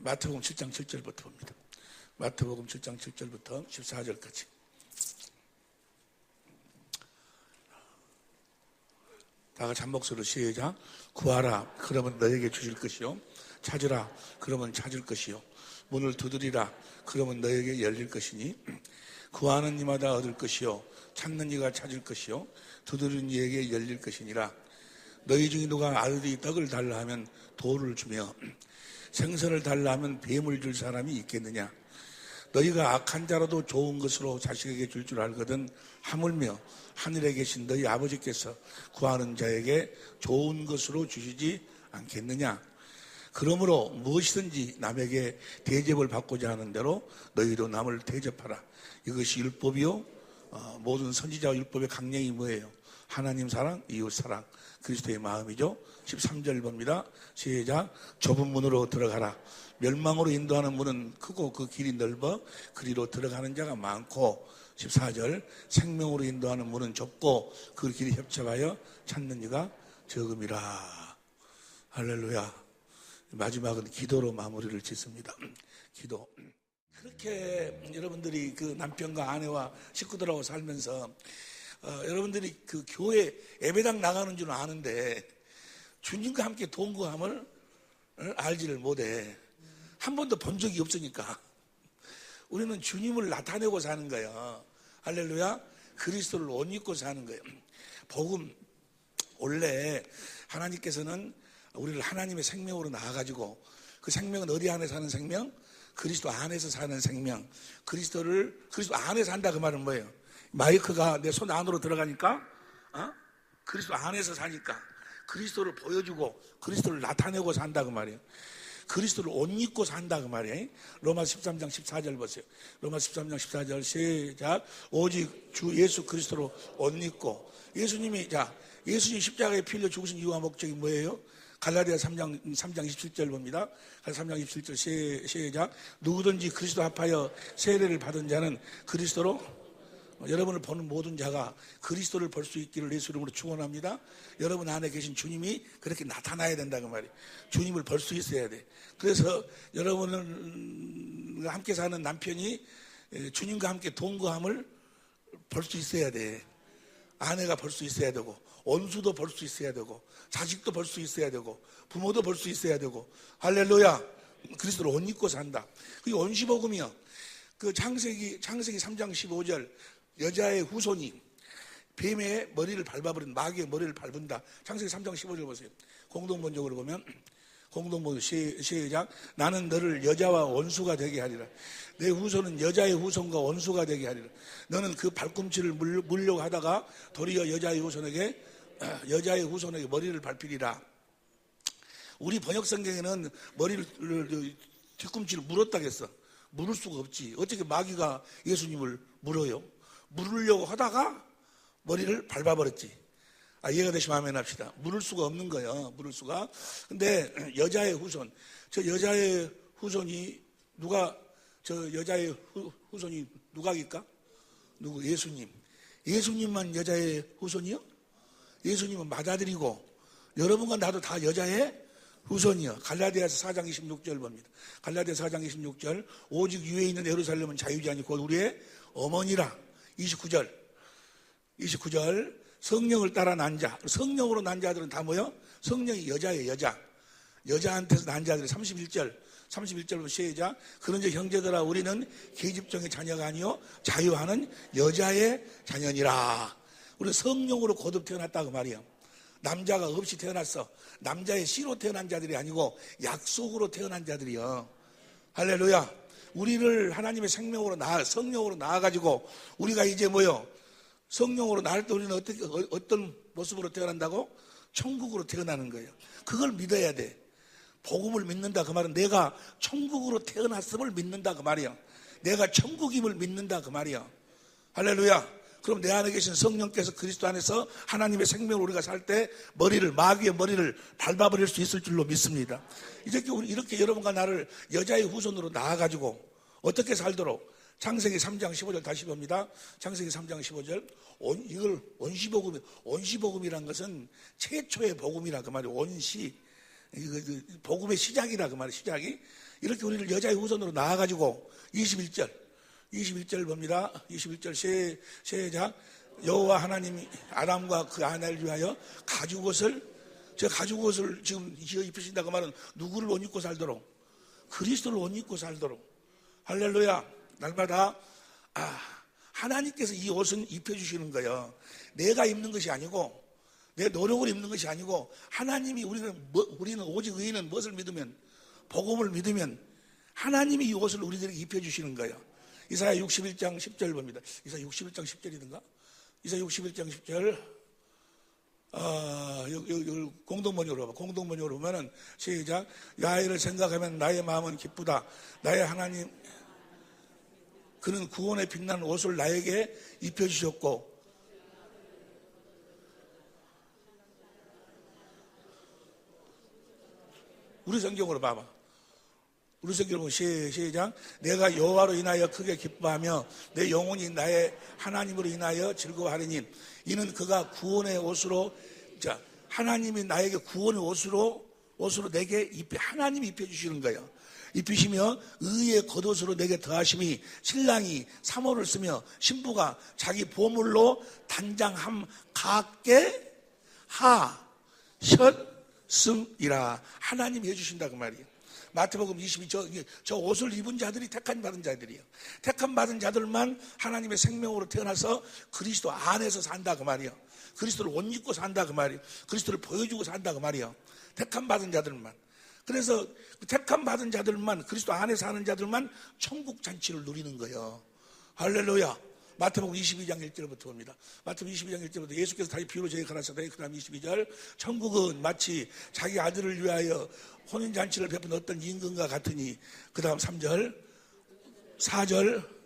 마태복음 7장 7절부터 봅니다. 마태복음 7장 7절부터 14절까지. 다 같이 한 목소리로 시작. 구하라, 그러면 너에게 주실 것이요. 찾으라, 그러면 찾을 것이요. 문을 두드리라, 그러면 너에게 열릴 것이니 구하는 이마다 얻을 것이요, 찾는 이가 찾을 것이요, 두드리는 이에게 열릴 것이니라. 너희 중에 누가 아들이 떡을 달라 하면 돌을 주며 생선을 달라 하면 뱀을 줄 사람이 있겠느냐? 너희가 악한 자라도 좋은 것으로 자식에게 줄 줄 알거든 하물며 하늘에 계신 너희 아버지께서 구하는 자에게 좋은 것으로 주시지 않겠느냐? 그러므로 무엇이든지 남에게 대접을 받고자 하는 대로 너희도 남을 대접하라. 이것이 율법이요, 모든 선지자와 율법의 강령이 뭐예요? 하나님 사랑, 이웃 사랑, 그리스도의 마음이죠. 13절 봅니다. 시작. 좁은 문으로 들어가라. 멸망으로 인도하는 문은 크고 그 길이 넓어 그리로 들어가는 자가 많고, 14절. 생명으로 인도하는 문은 좁고 그 길이 협착하여 찾는 이가 적음이라. 할렐루야. 마지막은 기도로 마무리를 짓습니다. 기도. 그렇게 여러분들이 그 남편과 아내와 식구들하고 살면서 여러분들이 그 교회 예배당 나가는 줄 아는데 주님과 함께 동거함을 알지를 못해. 한 번도 본 적이 없으니까 우리는 주님을 나타내고 사는 거예요. 할렐루야. 그리스도를 옷 입고 사는 거예요. 복음, 원래 하나님께서는 우리를 하나님의 생명으로 낳아가지고, 그 생명은 어디 안에 사는 생명? 그리스도 안에서 사는 생명. 그리스도 안에 산다, 그 말은 뭐예요? 마이크가 내 손 안으로 들어가니까 그리스도 안에서 사니까 그리스도를 보여주고 그리스도를 나타내고 산다, 그 말이에요. 그리스도를 옷 입고 산다, 그 말이에요. 로마서 13장 14절 보세요. 로마서 13장 14절 시작. 오직 주 예수 그리스도로 옷 입고. 예수님 십자가에 피 흘려 죽으신 이유와 목적이 뭐예요? 갈라디아 3장 27절 봅니다. 3장 27절 시작. 누구든지 그리스도 합하여 세례를 받은 자는 그리스도로, 여러분을 보는 모든 자가 그리스도를 볼 수 있기를 예수 이름으로 축원합니다. 여러분 안에 계신 주님이 그렇게 나타나야 된다, 그 말이에요. 주님을 볼 수 있어야 돼. 그래서 여러분과 함께 사는 남편이 주님과 함께 동거함을 볼 수 있어야 돼. 아내가 볼 수 있어야 되고, 원수도 볼 수 있어야 되고, 자식도 볼 수 있어야 되고, 부모도 볼 수 있어야 되고. 할렐루야. 그리스도를 옷 입고 산다. 그게 원시복음이요. 그 창세기 3장 15절, 여자의 후손이 뱀의 머리를 밟아버린, 마귀의 머리를 밟은다. 창세기 3장 15절 보세요. 공동번역으로 보면, 공동번역 시작. 나는 너를 여자와 원수가 되게 하리라. 내 후손은 여자의 후손과 원수가 되게 하리라. 너는 그 발꿈치를 물려고 하다가 도리어 여자의 후손에게 머리를 밟히리라. 우리 번역성경에는 뒤꿈치를 물었다겠어. 물을 수가 없지. 어떻게 마귀가 예수님을 물어요? 물으려고 하다가 머리를 밟아버렸지. 이해가 되시면 아멘 합시다. 물을 수가 없는 거예요. 물을 수가. 근데 여자의 후손, 저 여자의 후손이 누가일까? 누구? 예수님. 예수님만 여자의 후손이요? 예수님은 맏아들이고 여러분과 나도 다 여자의 후손이요. 갈라디아서 4장 26절 봅니다. 갈라디아서 4장 26절. 오직 위에 있는 예루살렘은 자유자니 곧 우리의 어머니라. 29절. 성령을 따라 난 자. 성령으로 난 자들은 다 뭐요? 성령이 여자예요. 여자한테서 난 자들이 31절 시작. 그런즉 형제들아, 우리는 계집종의 자녀가 아니요 자유하는 여자의 자녀니라. 우리는 성령으로 거듭 태어났다, 그 말이에요. 남자가 없이 태어났어. 남자의 씨로 태어난 자들이 아니고 약속으로 태어난 자들이요. 할렐루야. 우리를 하나님의 성령으로 낳아가지고 우리가 이제 뭐요? 성령으로 낳을 때 우리는 어떤 모습으로 태어난다고? 천국으로 태어나는 거예요. 그걸 믿어야 돼. 복음을 믿는다, 그 말은 내가 천국으로 태어났음을 믿는다, 그 말이야. 내가 천국임을 믿는다, 그 말이야. 할렐루야. 그럼 내 안에 계신 성령께서 그리스도 안에서 하나님의 생명으로 우리가 살 때 마귀의 머리를 밟아버릴 수 있을 줄로 믿습니다. 이렇게 여러분과 나를 여자의 후손으로 낳아가지고 어떻게 살도록, 창세기 3장 15절 다시 봅니다. 창세기 3장 15절. 이걸 원시복음이란 것은 최초의 복음이라 그 말이에요. 복음의 시작이라 그 말이에요. 시작이. 이렇게 우리를 여자의 후손으로 낳아가지고 21절 봅니다. 21절 시작. 여호와 하나님이 아담과 그 아내를 위하여 가죽옷을 지금 입히신다고 말은 누구를 옷 입고 살도록? 그리스도를 옷 입고 살도록. 할렐루야. 날마다 하나님께서 이 옷은 입혀주시는 거예요. 내가 입는 것이 아니고 내 노력을 입는 것이 아니고 하나님이 우리는 오직 의인은 무엇을 믿으면 복음을 믿으면 하나님이 이 옷을 우리들에게 입혀주시는 거예요. 이사야 61장 10절 봅니다. 이사야 61장 10절이든가? 이사야 61장 10절 여기 공동번역으로 보면은 시작. 야훼를 생각하면 나의 마음은 기쁘다. 나의 하나님 그는 구원에 빛나는 옷을 나에게 입혀주셨고 우리 성경으로 봐봐. 우리 성경으로 시작. 내가 여호와로 인하여 크게 기뻐하며 내 영혼이 나의 하나님으로 인하여 즐거워하리니 이는 그가 구원의 옷으로 하나님이 나에게 구원의 옷으로 내게 하나님이 입혀주시는 거예요. 입히시며 의의 겉옷으로 내게 더하심이 신랑이 사모를 쓰며 신부가 자기 보물로 단장함 같게 하셨음이라. 하나님이 해주신다 그 말이에요. 마태복음 22, 저 옷을 입은 자들이 택함 받은 자들이에요. 택함 받은 자들만 하나님의 생명으로 태어나서 그리스도 안에서 산다 그 말이에요. 그리스도를 옷 입고 산다 그 말이에요. 그리스도를 보여주고 산다 그 말이에요. 택함 받은 자들만. 그래서 택함 받은 자들만, 그리스도 안에 사는 자들만 천국 잔치를 누리는 거예요. 할렐루야. 마태복음 22장 1절부터 봅니다. 마태복음 22장 1절부터 예수께서 다시 비유로 저에게 가라사대. 그 다음 22절. 천국은 마치 자기 아들을 위하여 혼인잔치를 베푼 어떤 임금과 같으니. 그 다음 3절 4절.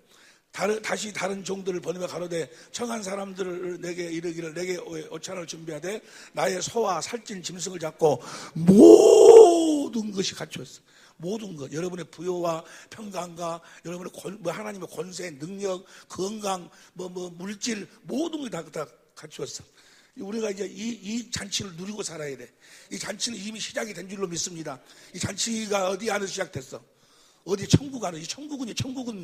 다시 다른 종들을 보내며 가로되 청한 사람들을 내게 이르기를 내게 오찬을 준비하되 나의 소와 살찐 짐승을 잡고 모든 것이 갖추었어. 모든 것, 여러분의 부여와 평강과 여러분의 하나님의 권세, 능력, 건강, 물질 모든 걸 다 갖추었어. 우리가 이제 이 잔치를 누리고 살아야 돼. 이 잔치는 이미 시작이 된 줄로 믿습니다. 이 잔치가 어디 안에서 시작됐어? 어디 천국 안에. 이 천국은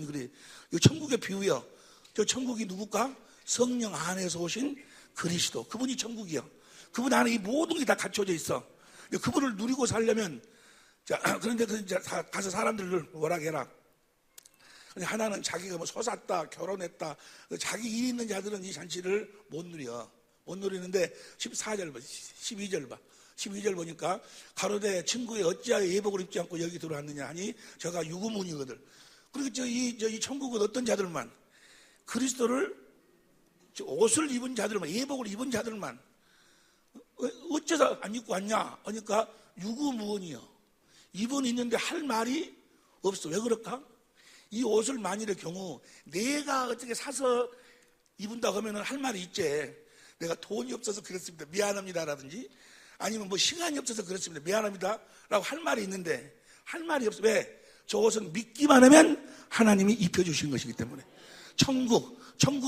그래. 이 천국의 비유요. 저 천국이 누굴까? 성령 안에서 오신 그리스도. 그분이 천국이요. 그분 안에 이 모든 게 다 갖춰져 있어. 그분을 누리고 살려면 그런데 가서 사람들을 뭐라 해라. 하나는 자기가 뭐 솟았다, 결혼했다. 자기 일 있는 자들은 이 잔치를 못 누려. 못 누리는데 14절 봐, 12절 봐. 12절 보니까 가로되 친구에 어찌하여 예복을 입지 않고 여기 들어왔느냐 하니 저가 유구문이거든. 그리고 이 천국은 어떤 자들만 그리스도를 옷을 입은 자들만 예복을 입은 자들만 어째서 안 입고 왔냐 하니까 유구무원이요. 입은 있는데 할 말이 없어. 왜 그럴까? 이 옷을 만일의 경우 내가 어떻게 사서 입은다고 하면 할 말이 있지. 내가 돈이 없어서 그랬습니다. 미안합니다라든지 아니면 뭐 시간이 없어서 그렇습니다. 미안합니다. 라고 할 말이 있는데 할 말이 없어. 왜? 저 옷은 믿기만 하면 하나님이 입혀주신 것이기 때문에. 천국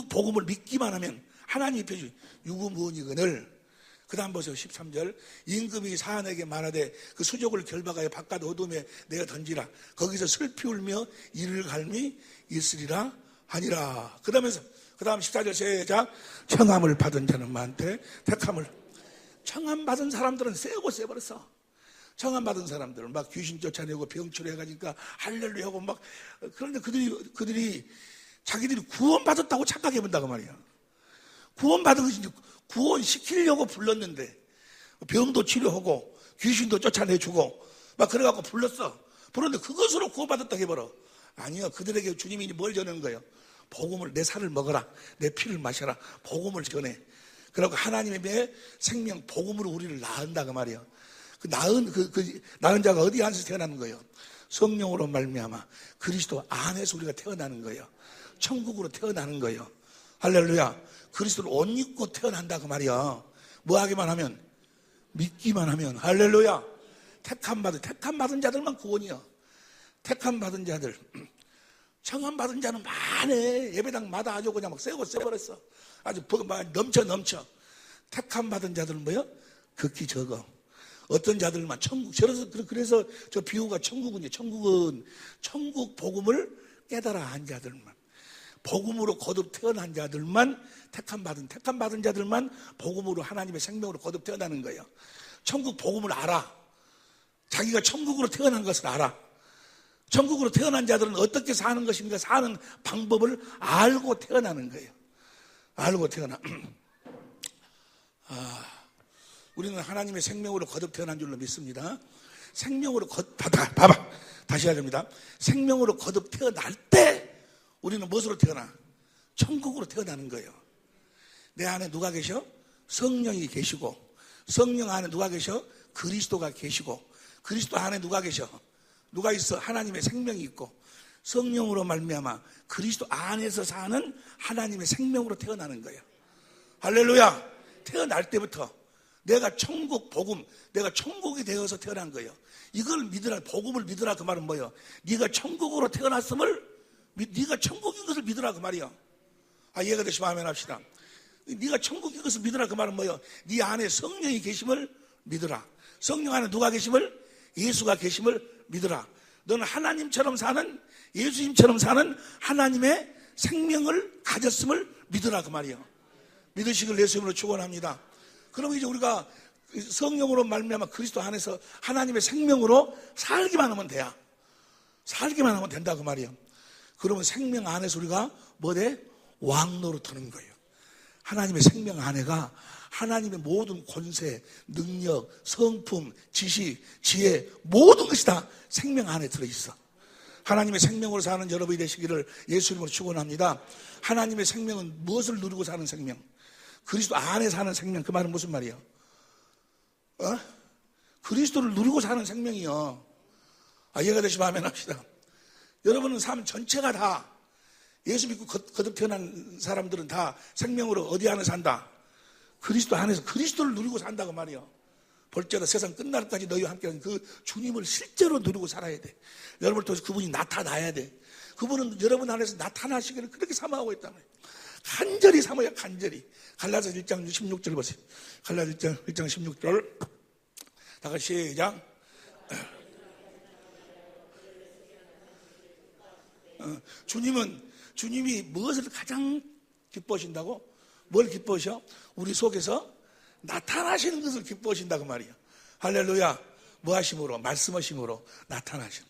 복음을 믿기만 하면 하나님이 입혀주신 유구무원이거늘. 그 다음 보세요. 13절. 임금이 사안에게 말하되 그 수족을 결박하여 바깥 어둠에 내어 던지라. 거기서 슬피 울며 이를 갈미 있으리라 하니라. 그 다음 14절 시작. 청함을 받은 자는 많대. 청함 받은 사람들은 세버렸어. 청함 받은 사람들은 막 귀신 쫓아내고 병치료해가니까 할렐루야 하고 막. 그런데 그들이 자기들이 구원받았다고 착각해본다고 말이야. 구원받은 것이 구원시키려고 불렀는데 병도 치료하고 귀신도 쫓아내주고 막 그래갖고 불렀어. 그런데 그것으로 구원받았다고 해버려. 아니요. 그들에게 주님이 뭘 전하는 거예요? 복음을, 내 살을 먹어라, 내 피를 마셔라, 복음을 전해. 그리고 하나님의 생명 복음으로 우리를 낳은다 그 말이에요. 낳은 자가 어디 안에서 태어나는 거예요? 성령으로 말미암아 그리스도 안에서 우리가 태어나는 거예요. 천국으로 태어나는 거예요. 할렐루야. 그리스도를 옷 입고 태어난다 그 말이야. 뭐 하기만 하면? 믿기만 하면. 할렐루야. 택함 받은 자들만 구원이야. 택함 받은 자들. 청함 받은 자는 많네. 예배당마다 아주 그냥 막 세버렸어. 아주 넘쳐. 택함 받은 자들은 뭐요? 극히 적어. 어떤 자들만 그래서 저 비유가 천국은 천국 복음을 깨달아 한 자들만, 복음으로 거듭 태어난 자들만, 택함 받은 자들만 복음으로 하나님의 생명으로 거듭 태어나는 거예요. 천국 복음을 알아. 자기가 천국으로 태어난 것을 알아. 천국으로 태어난 자들은 어떻게 사는 것인가, 사는 방법을 알고 태어나는 거예요. 알고 태어나. 우리는 하나님의 생명으로 거듭 태어난 줄로 믿습니다. 생명으로 봐봐. 다시 하렵니다. 생명으로 거듭 태어날 때 우리는 무엇으로 태어나? 천국으로 태어나는 거예요. 내 안에 누가 계셔? 성령이 계시고, 성령 안에 누가 계셔? 그리스도가 계시고, 그리스도 안에 누가 계셔? 누가 있어? 하나님의 생명이 있고, 성령으로 말미암아 그리스도 안에서 사는 하나님의 생명으로 태어나는 거예요. 할렐루야. 태어날 때부터 내가 천국 복음, 내가 천국이 되어서 태어난 거예요. 이걸 믿으라, 복음을 믿으라 그 말은 뭐예요? 네가 천국으로 태어났음을, 네가 천국인 것을 믿으라 그 말이야. 이해가 되시면 아멘 합시다. 네가 천국인 것을 믿으라 그 말은 뭐예요? 네 안에 성령이 계심을 믿으라. 성령 안에 누가 계심을? 예수가 계심을 믿으라. 너는 하나님처럼 사는, 예수님처럼 사는 하나님의 생명을 가졌음을 믿으라 그 말이에요. 믿으시길 예수님으로 축원합니다. 그러면 이제 우리가 성령으로 말미암아 그리스도 안에서 하나님의 생명으로 살기만 하면 돼요. 살기만 하면 된다 그 말이에요. 그러면 생명 안에서 우리가 뭐 돼? 왕노릇하는 거예요. 하나님의 생명 안에가 하나님의 모든 권세, 능력, 성품, 지식, 지혜, 모든 것이 다 생명 안에 들어있어. 하나님의 생명으로 사는 여러분이 되시기를 예수님으로 축원합니다. 하나님의 생명은 무엇을 누리고 사는 생명? 그리스도 안에 사는 생명. 그 말은 무슨 말이에요? 그리스도를 누리고 사는 생명이요. 이해가 되시면 아멘 합시다. 여러분은 삶 전체가 다, 예수 믿고 거듭 태어난 사람들은 다 생명으로 어디 안에 산다? 그리스도 안에서 그리스도를 누리고 산다고 말이에요. 볼지어다 세상 끝날까지 너희와 함께하는 그 주님을 실제로 누리고 살아야 돼. 여러분을 통해서 그분이 나타나야 돼. 그분은 여러분 안에서 나타나시기를 그렇게 사모하고 있단 말이에요. 간절히 사모해요. 간절히. 갈라디아서 1장 16절 보세요. 갈라디아서 1장 16절. 다 같이 시작. 주님이 무엇을 가장 기뻐하신다고? 뭘 기뻐하셔? 우리 속에서 나타나시는 것을 기뻐하신다고 말이에요. 할렐루야. 뭐 하심으로? 말씀하심으로 나타나신.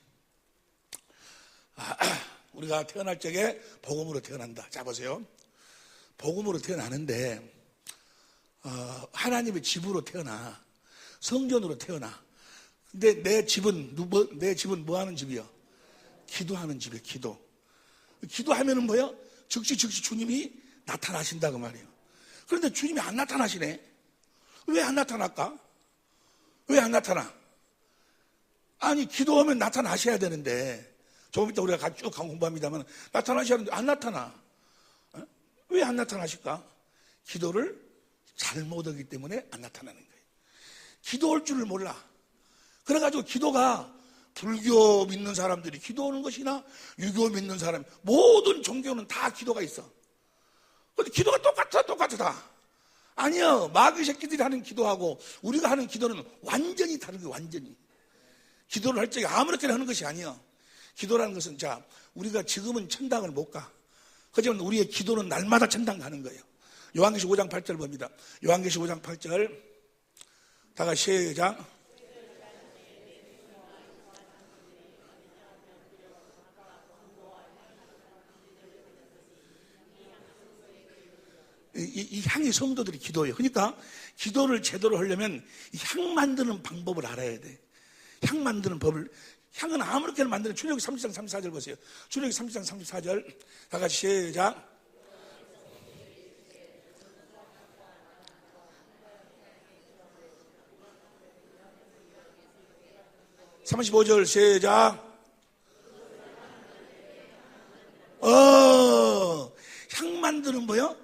우리가 태어날 적에 복음으로 태어난다. 자 보세요. 복음으로 태어나는데 하나님의 집으로 태어나. 성전으로 태어나. 근데 내 집은 뭐 하는 집이요? 기도하는 집이에요. 기도하면은 뭐예요? 즉시 주님이 나타나신다고 말이에요. 그런데 주님이 안 나타나시네. 왜 안 나타날까? 왜 안 나타나? 아니 기도하면 나타나셔야 되는데, 조금 이따 우리가 쭉 공부합니다만 나타나셔야 하는데 안 나타나. 왜 안 나타나실까? 기도를 잘 못하기 때문에 안 나타나는 거예요. 기도할 줄을 몰라. 그래가지고 기도가 불교 믿는 사람들이 기도하는 것이나 유교 믿는 사람, 모든 종교는 다 기도가 있어. 근데 기도가 똑같아 다. 아니요. 마귀 새끼들이 하는 기도하고 우리가 하는 기도는 완전히 다른 거예요. 완전히. 기도를 할 적에 아무렇게나 하는 것이 아니에요. 기도라는 것은, 자, 우리가 지금은 천당을 못 가. 하지만 우리의 기도는 날마다 천당 가는 거예요. 요한계시록 5장 8절 봅니다. 요한계시록 5장 8절. 다 같이 시작. 이 향이 성도들이 기도해요. 그러니까 기도를 제대로 하려면 이 향 만드는 방법을 알아야 돼. 향 만드는 법을. 향은 아무렇게나 만드는. 출애굽기 30장 34절 보세요. 출애굽기 30장 34절. 다 같이 시작. (35절) 시작. 향 만드는 뭐요?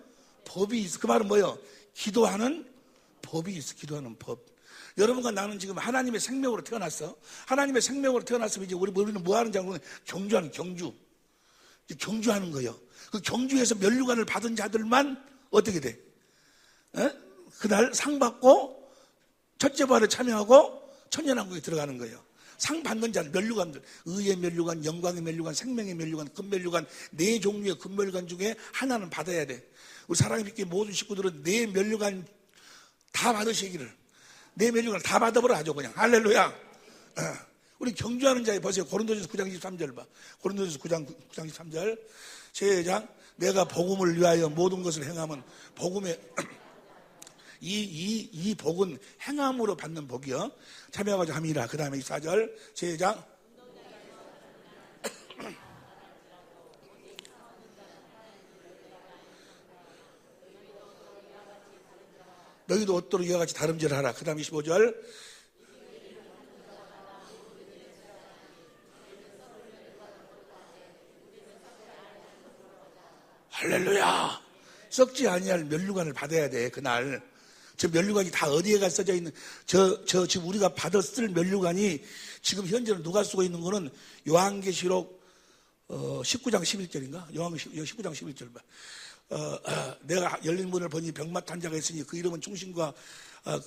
법이 있어. 그 말은 뭐예요? 기도하는 법이 있어. 기도하는 법. 여러분과 나는 지금 하나님의 생명으로 태어났어. 하나님의 생명으로 태어났으면 이제 우리는 뭐 하는지 알고 경주하는 경주하는 거예요. 그 경주에서 면류관을 받은 자들만 어떻게 돼? 그날 상 받고 첫째 부활에 참여하고 천년왕국에 들어가는 거예요. 상 받는 자들, 면류관들, 의의 면류관, 영광의 면류관, 생명의 면류관, 금면류관, 네 종류의 금면류관 중에 하나는 받아야 돼. 우리 사랑의 빛교회 모든 식구들은 네 면류관 다 받으시기를, 네 면류관을 다 받아보라 하죠. 그냥 할렐루야. 우리 경주하는 자에 보세요. 고린도전서 9장 23절 봐. 고린도전서 9장 23절 시작. 내가 복음을 위하여 모든 것을 행하면 복음의 이 복은 행함으로 받는 복이요. 참여하고자 함이라. 그 다음에 24절 시작. 너희도 옷도로 이와 같이 다름질하라. 그 다음에 25절 할렐루야. 썩지 아니할 면류관을 받아야 돼. 그날 저 면류관이 다 어디에 가 써져 있는 지금 우리가 받았을 면류관이 지금 현재는 누가 쓰고 있는 거는 요한계시록 19장 11절인가? 요한계시록 19장 11절 봐. 내가 열린 문을 보니 병맛한 자가 있으니 그 이름은 충신과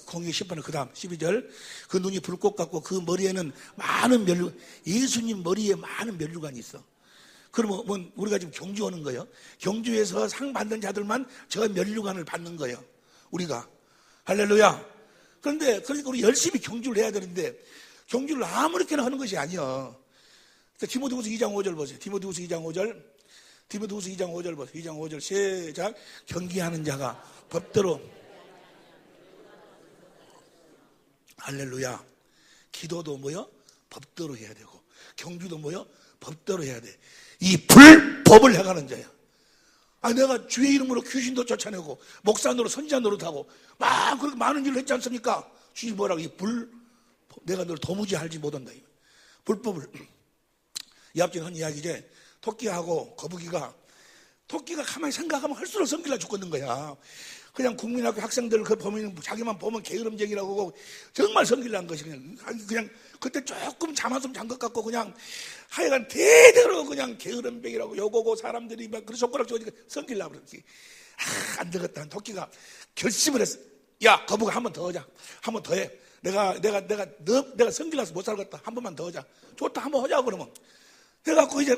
공의 심판은. 그 다음 12절 그 눈이 불꽃 같고 그 머리에는 많은 예수님 머리에 많은 면류관이 있어. 그러면 우리가 지금 경주 오는 거예요. 경주에서 상 받는 자들만 저 면류관을 받는 거예요. 우리가 할렐루야. 그러니까 우리 열심히 경주를 해야 되는데 경주를 아무렇게나 하는 것이 아니야. 디모데후서 2장 5절 보세요. 디모데후서 2장 5절. 디모데후서 2장 5절 보세요. 2장 5절 시작. 경계하는 자가 법대로. 할렐루야. 기도도 뭐요? 법대로 해야 되고 경주도 뭐요? 법대로 해야 돼. 이 불법을 해가는 자야. 내가 주의 이름으로 귀신도 쫓아내고 목사 노릇 선지자 노릇하고 막 그렇게 많은 일을 했지 않습니까? 주님 뭐라고? 내가 너를 도무지 알지 못한다. 불법을. 이 앞전 한 이야기지. 토끼가 가만히 생각하면 할수록 성질나 죽겠는 거야. 그냥 국민학교 학생들 그 보면 자기만 보면 게으름쟁이라고 하고 정말 성질난 것이 그냥 그때 조금 잠 한숨 잔 것 같고 그냥 하여간 대대로 그냥 게으름뱅이라고 요거고 사람들이 막 그런 손가락 쥐니까 성질나 버렸지. 안 되겠다. 토끼가 결심을 했어. 야, 거북아 한 번 더 하자. 한 번 더 해. 내가 성질나서 못 살겠다. 한 번만 더 하자. 좋다. 한 번 하자 그러면. 그래갖고 이제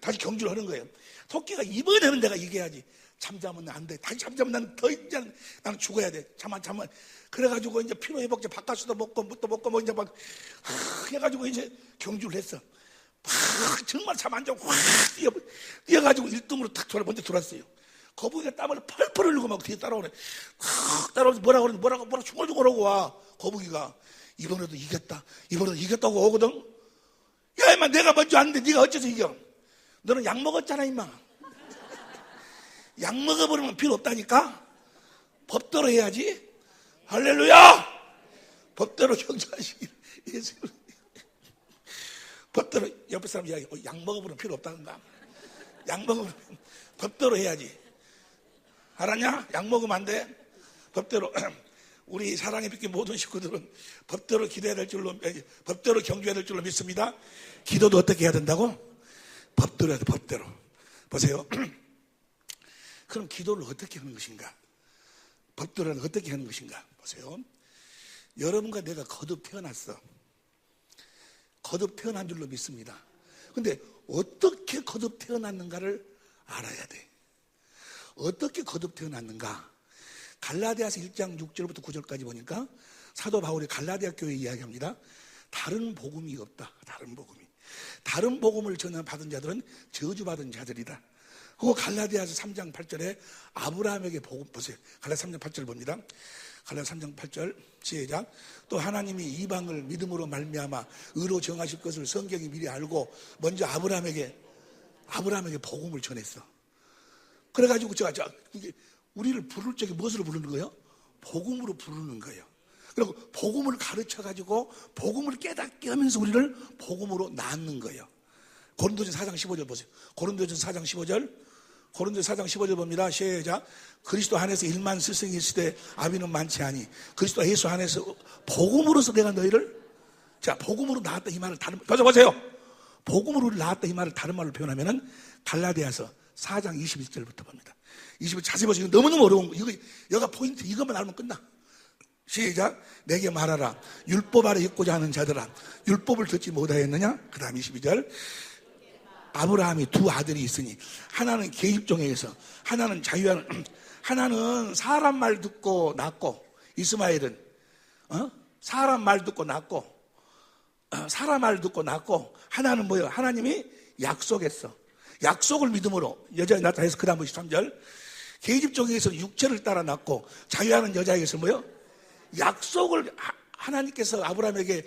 다시 경주를 하는 거예요. 토끼가 이번에는 내가 이겨야지. 잠자면 안 돼. 다시 잠자면 나는 죽어야 돼. 잠만. 그래가지고 이제 피로회복제 바깥수도 먹고 뭣도 먹고 뭐 이제 막 해가지고 이제 경주를 했어. 막 정말 잠 안 자고 확 뛰어가지고 1등으로 탁 먼저 돌았어요. 거북이가 땀을 펄펄 흘리고 막 뒤에 따라오네. 따라오면서 뭐라고 중얼중얼 오고 와. 거북이가 이번에도 이겼다고 오거든. 야, 임마 내가 먼저 왔는데 네가 어째서 이겨? 너는 약 먹었잖아, 임마. 약 먹어버리면 필요 없다니까. 법대로 해야지. 할렐루야. 법대로 경주하시길. 법대로. 옆에 사람 이야기. 약 먹어버리면 필요 없다는가. 약 먹으면 법대로 해야지. 알았냐? 약 먹으면 안 돼. 법대로. 우리 사랑의 빛의 모든 식구들은 법대로 기도해야 될 줄로, 법대로 경주해야 될 줄로 믿습니다. 기도도 어떻게 해야 된다고? 법대로 해야 돼. 법대로. 보세요. 그럼 기도를 어떻게 하는 것인가? 법대로는 어떻게 하는 것인가? 보세요. 여러분과 내가 거듭 태어났어. 거듭 태어난 줄로 믿습니다. 근데 어떻게 거듭 태어났는가를 알아야 돼. 어떻게 거듭 태어났는가? 갈라디아서 1장 6절부터 9절까지 보니까 사도 바울이 갈라디아 교회에 이야기합니다. 다른 복음이 없다. 다른 복음을 전해 받은 자들은 저주받은 자들이다. 그리고 갈라디아서 3장 8절에 아브라함에게 복음 보세요. 갈라디아 3장 8절 봅니다. 갈라디아 3장 8절 시작. 또 하나님이 이방을 믿음으로 말미암아 의로 정하실 것을 성경이 미리 알고 먼저 아브라함에게 복음을 전했어. 그래가지고 우리를 부를 적에 무엇으로 부르는 거예요? 복음으로 부르는 거예요. 그리고 복음을 가르쳐가지고 복음을 깨닫게 하면서 우리를 복음으로 낳는 거예요. 고린도전 4장 15절 보세요. 고린도전 4장 15절 봅니다. 시작. 그리스도 안에서 1만 스승이 있을 때 아비는 많지 아니 그리스도 예수 안에서 복음으로서 내가 너희를 복음으로 낳았다 이 말을 보세요. 복음으로 낳았다 이 말을 다른 말로 표현하면은 갈라디아서 4장 21절부터 봅니다. 21 자세히 보세요. 너무너무 어려운 거. 여가 포인트 이것만 알면 끝나. 시작. 내게 말하라. 율법 아래 있고자 하는 자들아, 율법을 듣지 못하였느냐? 그 다음 22절. 아브라함이 두 아들이 있으니 하나는 계집종에 의해서, 하나는 자유하는, 하나는 사람 말 듣고 낳고, 이스마엘은 사람 말 듣고 낳고, 사람 말 듣고 낳고, 하나는 뭐예요? 하나님이 약속했어. 약속을 믿음으로 여자에 나타나서 그 다음 23절. 계집종에서 육체를 따라 낳고 자유하는 여자에게서 뭐예요? 약속을 하나님께서 아브라함에게,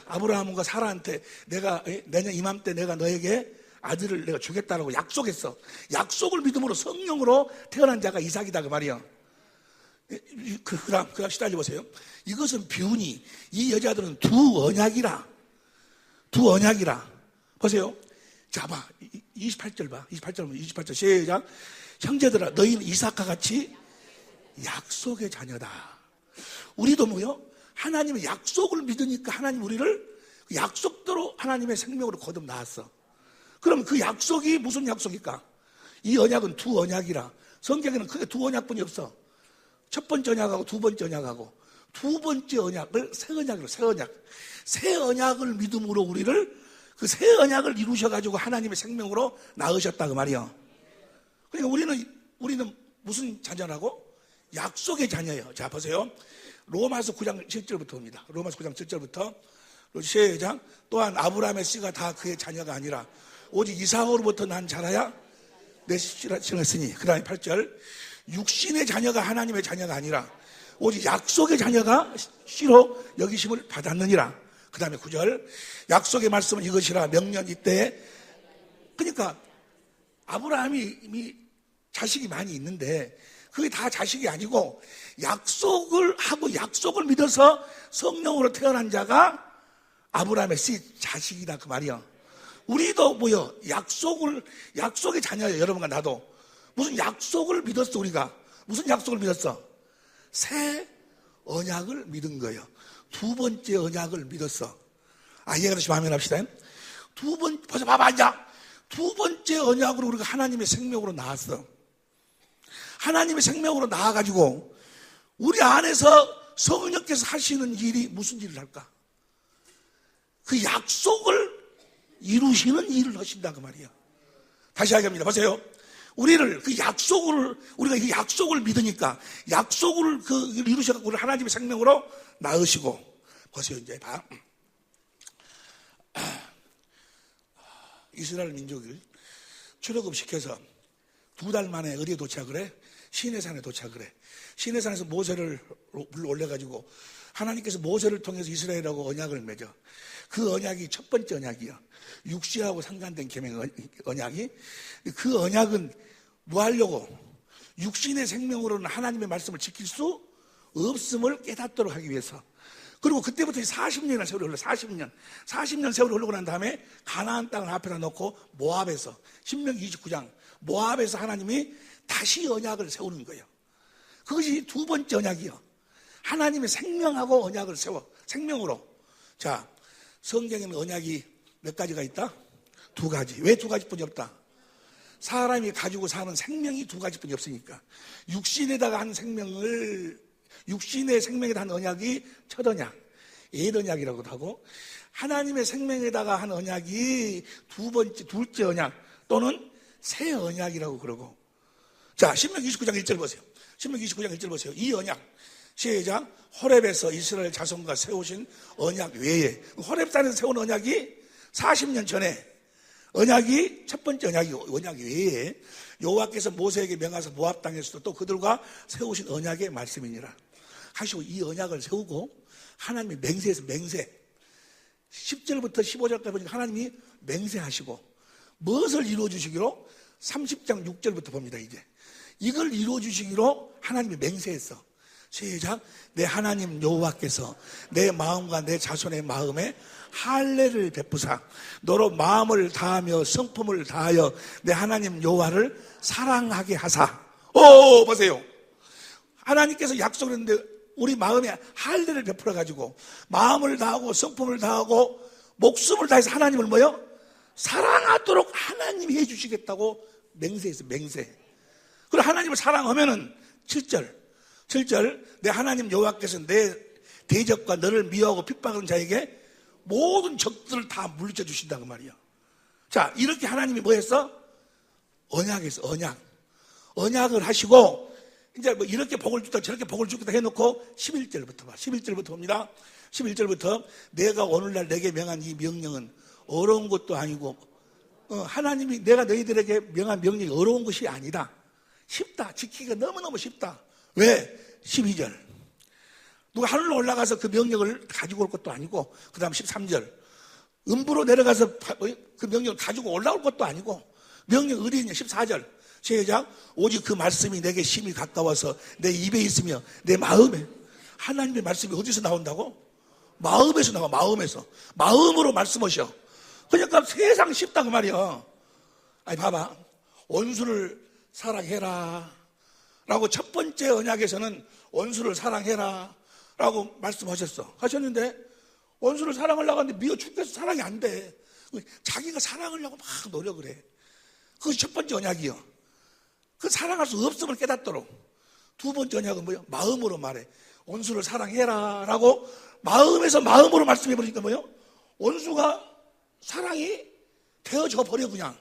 아브라함과 사라한테 내가 내년 이맘때 내가 너에게 아들을 내가 주겠다라고 약속했어. 약속을 믿음으로 성령으로 태어난 자가 이삭이다 그 말이야. 그다음 시달려 보세요. 이것은 비운이, 이 여자들은 두 언약이라 보세요. 자, 봐. 28절 봐. 28절 시작. 형제들아, 너희는 이삭과 같이 약속의 자녀다. 우리도 뭐요? 하나님의 약속을 믿으니까 하나님 우리를 약속대로 하나님의 생명으로 거듭 낳았어. 그럼 그 약속이 무슨 약속일까? 이 언약은 두 언약이라. 성경에는 크게 두 언약뿐이 없어. 첫 번째 언약하고 두 번째 언약하고, 두 번째 언약을 새 언약으로, 새 언약을 믿음으로 우리를, 그 새 언약을 이루셔가지고 하나님의 생명으로 낳으셨다 그 말이야. 그러니까 우리는 무슨 자녀라고? 약속의 자녀예요. 자, 보세요. 로마서 9장 7절부터 옵니다. 로마서 9장 7절부터 시작. 또한 아브라함의 씨가 다 그의 자녀가 아니라 오직 이삭으로부터 난 자라야 내 씨라 칭했으니. 그 다음에 8절. 육신의 자녀가 하나님의 자녀가 아니라 오직 약속의 자녀가 씨로 여기심을 받았느니라. 그 다음에 9절. 약속의 말씀은 이것이라 명년 이때에. 그러니까 아브라함이 이미 자식이 많이 있는데 그게 다 자식이 아니고 약속을 하고 약속을 믿어서 성령으로 태어난 자가 아브라함의 씨 자식이다 그 말이야. 우리도 뭐요? 약속의 자녀예요. 여러분과 나도. 무슨 약속을 믿었어 우리가. 무슨 약속을 믿었어? 새 언약을 믿은 거예요. 두 번째 언약을 믿었어. 이해가 되시면 아멘 합시다. 벌써 봐봐 이제. 두 번째 언약으로 우리가 하나님의 생명으로 나왔어. 하나님의 생명으로 나와가지고 우리 안에서 성령께서 하시는 일이 무슨 일을 할까? 그 약속을 이루시는 일을 하신다 그 말이야. 다시 하겠습니다. 보세요. 우리가 그 약속을 믿으니까 약속을 이루셔서 우리 하나님의 생명으로 낳으시고. 보세요. 이제 봐. 이스라엘 민족을 출애굽 시켜서 2달 만에 어디에 도착을 해? 시내산에 도착을 해. 시내산에서 모세를 올려가지고 하나님께서 모세를 통해서 이스라엘하고 언약을 맺어. 그 언약이 첫 번째 언약이야. 육신하고 상관된 계명 언약이. 그 언약은 뭐 하려고? 육신의 생명으로는 하나님의 말씀을 지킬 수 없음을 깨닫도록 하기 위해서. 그리고 그때부터 40년의 세월이 흘러. 40년 세월이 흘러고 난 다음에 가나안 땅을 앞에다 놓고 모압에서, 신명기 29장 모압에서 하나님이 다시 언약을 세우는 거예요. 그것이 두 번째 언약이요. 하나님의 생명하고 언약을 세워. 생명으로. 자, 성경에는 언약이 몇 가지가 있다? 두 가지. 왜 두 가지뿐이 없다? 사람이 가지고 사는 생명이 두 가지뿐이 없으니까. 육신에다가 한 생명을, 육신의 생명에다 한 언약이 첫 언약, 옛 언약이라고도 하고, 하나님의 생명에다가 한 언약이 둘째 언약 또는 새 언약이라고 그러고. 자, 신명기 29장 1절 보세요. 신명기 29장 1절 보세요. 이 언약, 시작. 호렙에서 이스라엘 자손과 세우신 언약 외에, 호렙산에서 세운 언약이 40년 전에 언약이 첫 번째 언약 외에 여호와께서 모세에게 명하사 모압 땅에서도 또 그들과 세우신 언약의 말씀이니라 하시고, 이 언약을 세우고 하나님이 맹세해서 10절부터 15절까지 보니까 하나님이 맹세하시고 무엇을 이루어주시기로? 30장 6절부터 봅니다. 이제 이걸 이루어주시기로 하나님이 맹세했어. 시작. 내 하나님 여호와께서 내 마음과 내 자손의 마음에 할례를 베푸사 너로 마음을 다하며 성품을 다하여 내 하나님 여호와를 사랑하게 하사. 보세요. 하나님께서 약속을 했는데 우리 마음에 할례를 베풀어 가지고 마음을 다하고 성품을 다하고 목숨을 다해서 하나님을 뭐요? 사랑하도록 하나님이 해주시겠다고 맹세했어. 맹세. 그리고 하나님을 사랑하면은 7절 7절 내 하나님 여호와께서 내 대적과 너를 미워하고 핍박하는 자에게 모든 적들을 다 물리쳐 주신다 그 말이야. 자, 이렇게 하나님이 뭐 했어? 언약했어. 언약을 하시고 이제 뭐 이렇게 복을 주다 저렇게 복을 주겠다 해놓고 11절부터 봐. 11절부터 봅니다. 11절부터 내가 오늘날 내게 명한 이 명령은 어려운 것도 아니고 하나님이 내가 너희들에게 명한 명령이 어려운 것이 아니다. 쉽다. 지키기가 너무너무 쉽다. 왜? 12절 누가 하늘로 올라가서 그 명령을 가지고 올 것도 아니고 그 다음 13절 음부로 내려가서 그 명령을 가지고 올라올 것도 아니고 명령 어디 있냐? 14절 시작 오직 그 말씀이 내게 심히 가까워서 내 입에 있으며 내 마음에 하나님의 말씀이 어디서 나온다고? 마음에서 나와. 마음으로 말씀하셔. 그러니까 세상 쉽다 그 말이야. 아니 봐봐 원수를 사랑해라 라고 첫 번째 언약에서는 원수를 사랑해라 라고 하셨는데 원수를 사랑하려고 하는데 미워 죽겠어. 사랑이 안 돼. 자기가 사랑하려고 막 노력을 해. 그것이 첫 번째 언약이요. 그 사랑할 수 없음을 깨닫도록. 두 번째 언약은 뭐예요? 마음으로 말해. 원수를 사랑해라 라고 마음에서 마음으로 말씀해버리니까 뭐예요? 원수가 사랑이 되어져 버려. 그냥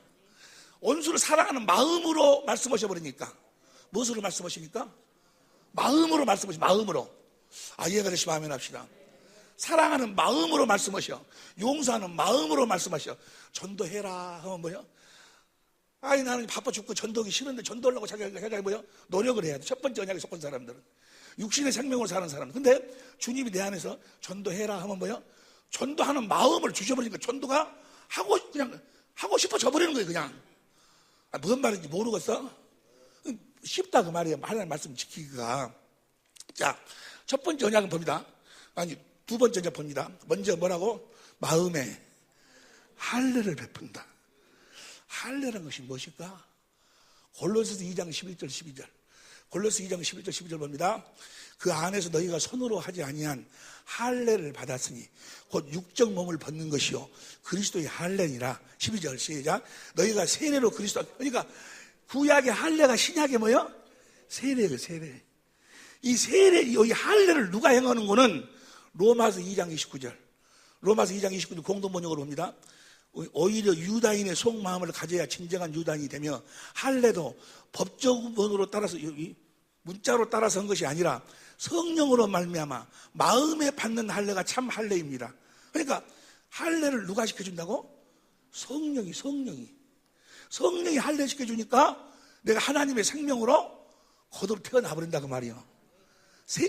원수를 사랑하는 마음으로 말씀하셔버리니까. 무엇으로 말씀하십니까? 마음으로 말씀하시. 마음으로. 이해가 되시면 아멘 합시다. 사랑하는 마음으로 말씀하셔. 용서하는 마음으로 말씀하셔. 전도해라 하면 뭐예요? 나는 바빠 죽고 전도하기 싫은데 전도하려고 자기가 뭐예요? 노력을 해야 돼. 첫 번째 언약에 속한 사람들은 육신의 생명으로 사는 사람. 근데 주님이 내 안에서 전도해라 하면 뭐예요? 전도하는 마음을 주셔버리니까 전도가 그냥 하고 싶어져 버리는 거예요. 그냥 무슨 말인지 모르겠어? 쉽다 그 말이에요. 하나님 말씀 지키기가. 자, 첫 번째 언약은 봅니다. 두 번째 언약 봅니다. 먼저 뭐라고? 마음에 할례를 베푼다. 할례라는 것이 무엇일까? 골로새서 2장 11절 12절. 골로새 2장 11절 12절 봅니다. 그 안에서 너희가 손으로 하지 아니한 할례를 받았으니 곧 육적 몸을 벗는 것이요 그리스도의 할례니라. 12절 시작. 너희가 세례로 그리스도. 그러니까 구약의 할례가 신약의 뭐요? 세례예요. 세례. 이 세례, 이 할례를 누가 행하는 거는 로마서 2장 29절. 로마서 2장 29절 공동번역으로 봅니다. 오히려 유다인의 속마음을 가져야 진정한 유다인이 되며 할례도 법적으로 따라서 문자로 따라서 한 것이 아니라 성령으로 말미암아 마음에 받는 할례가 참 할례입니다. 그러니까 할례를 누가 시켜준다고? 성령이 할례 시켜주니까 내가 하나님의 생명으로 거듭 태어나버린다 그 말이요.